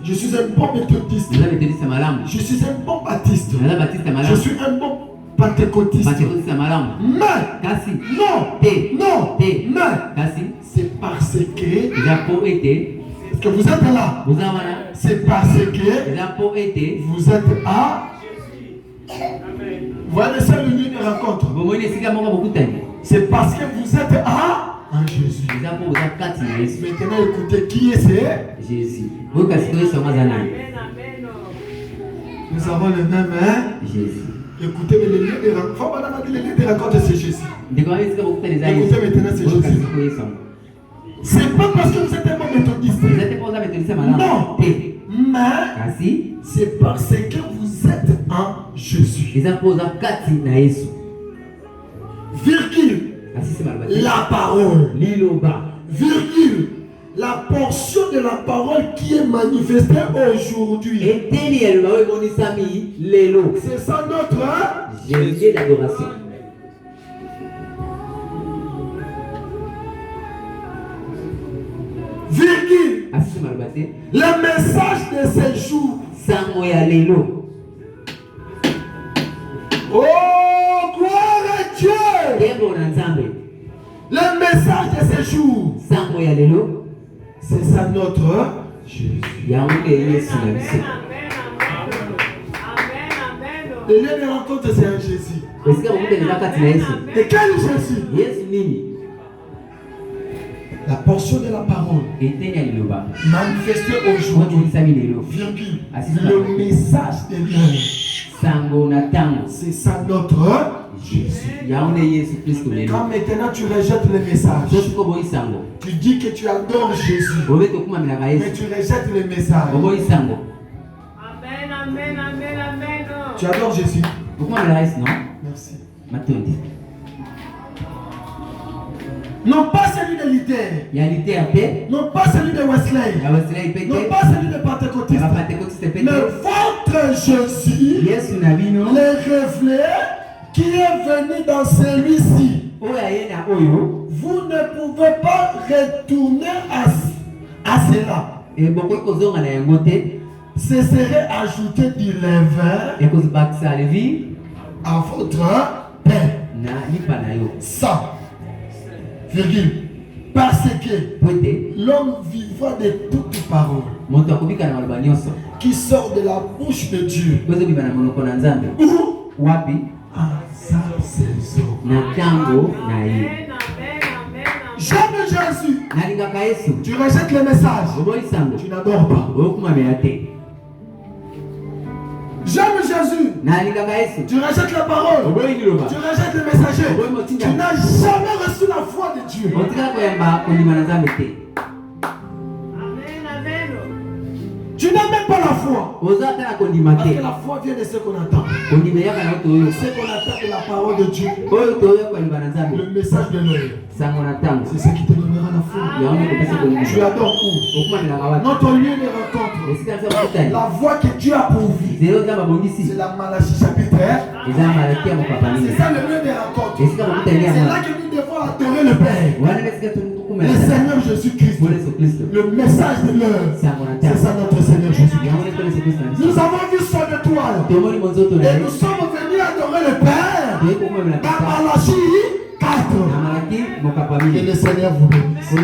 Je suis un bon méthodiste. Je suis un bon baptiste. Je suis un bon pentecôtiste. Mais c'est parce que vous êtes là. C'est parce que vous êtes à. Voilà, c'est le lieu de rencontre. C'est parce que vous êtes en Jésus. Maintenant, écoutez, qui est ce Jésus? Nous avons le même Jésus. Écoutez, mais le lieu de rencontre, c'est Jésus. Écoutez maintenant, c'est Jésus. C'est pas parce que vous êtes un bon méthodiste. Non. Mais c'est parce que vous êtes en Jésus. Virgule. La parole. Virgule. La portion de la parole qui est manifestée aujourd'hui. C'est ça notre Jésus d'adoration. Virgule. Le message de ces jours. Oh, gloire à Dieu. Le message de ces jours. C'est ça notre Jésus. Le lieu de rencontre, c'est un Jésus. Et quel Jésus? La portion de la parole manifestée aujourd'hui. Virgule. Le message de l'heure. C'est ça notre Jésus. Quand maintenant tu rejettes le message, tu dis que tu adores Jésus, mais tu rejettes le message. Tu adores Jésus? Merci. Non pas celui de Luther, non pas celui de Wesley, non pas celui de Pentecôtiste, mais votre Jésus, le reflet qui est venu dans celui-ci. Vous ne pouvez pas retourner à cela. ce serait ajouter du levain à votre pain. Ça, virgule. Parce que l'homme vivra de toutes paroles qui sortent de la bouche de Dieu. Où? À sa saison. J'aime Jésus. Tu rejettes le message. Tu n'adores pas. J'aime Jésus. Tu rejettes la parole. Tu rejettes le messager. Tu n'as jamais reçu la foi de Dieu. Tu n'as même pas la foi. Parce que la foi vient de ce qu'on attend. Ce qu'on attend de la parole de Dieu. Le message de l'œil. C'est ce qui te donnera la foi. Tu adores où? Notre lieu de rencontre. La voie que Dieu a pourvue. C'est la Malachie chapitre 1. C'est ça le lieu de rencontre. C'est là que nous devons adorer le Père. Le Seigneur Jésus-Christ. Le message de l'heure. C'est ça notre Seigneur Jésus-Christ. Nous avons vu son étoile. Et nous sommes venus adorer le Père. Dans Malachie 4. Que le Seigneur vous bénisse.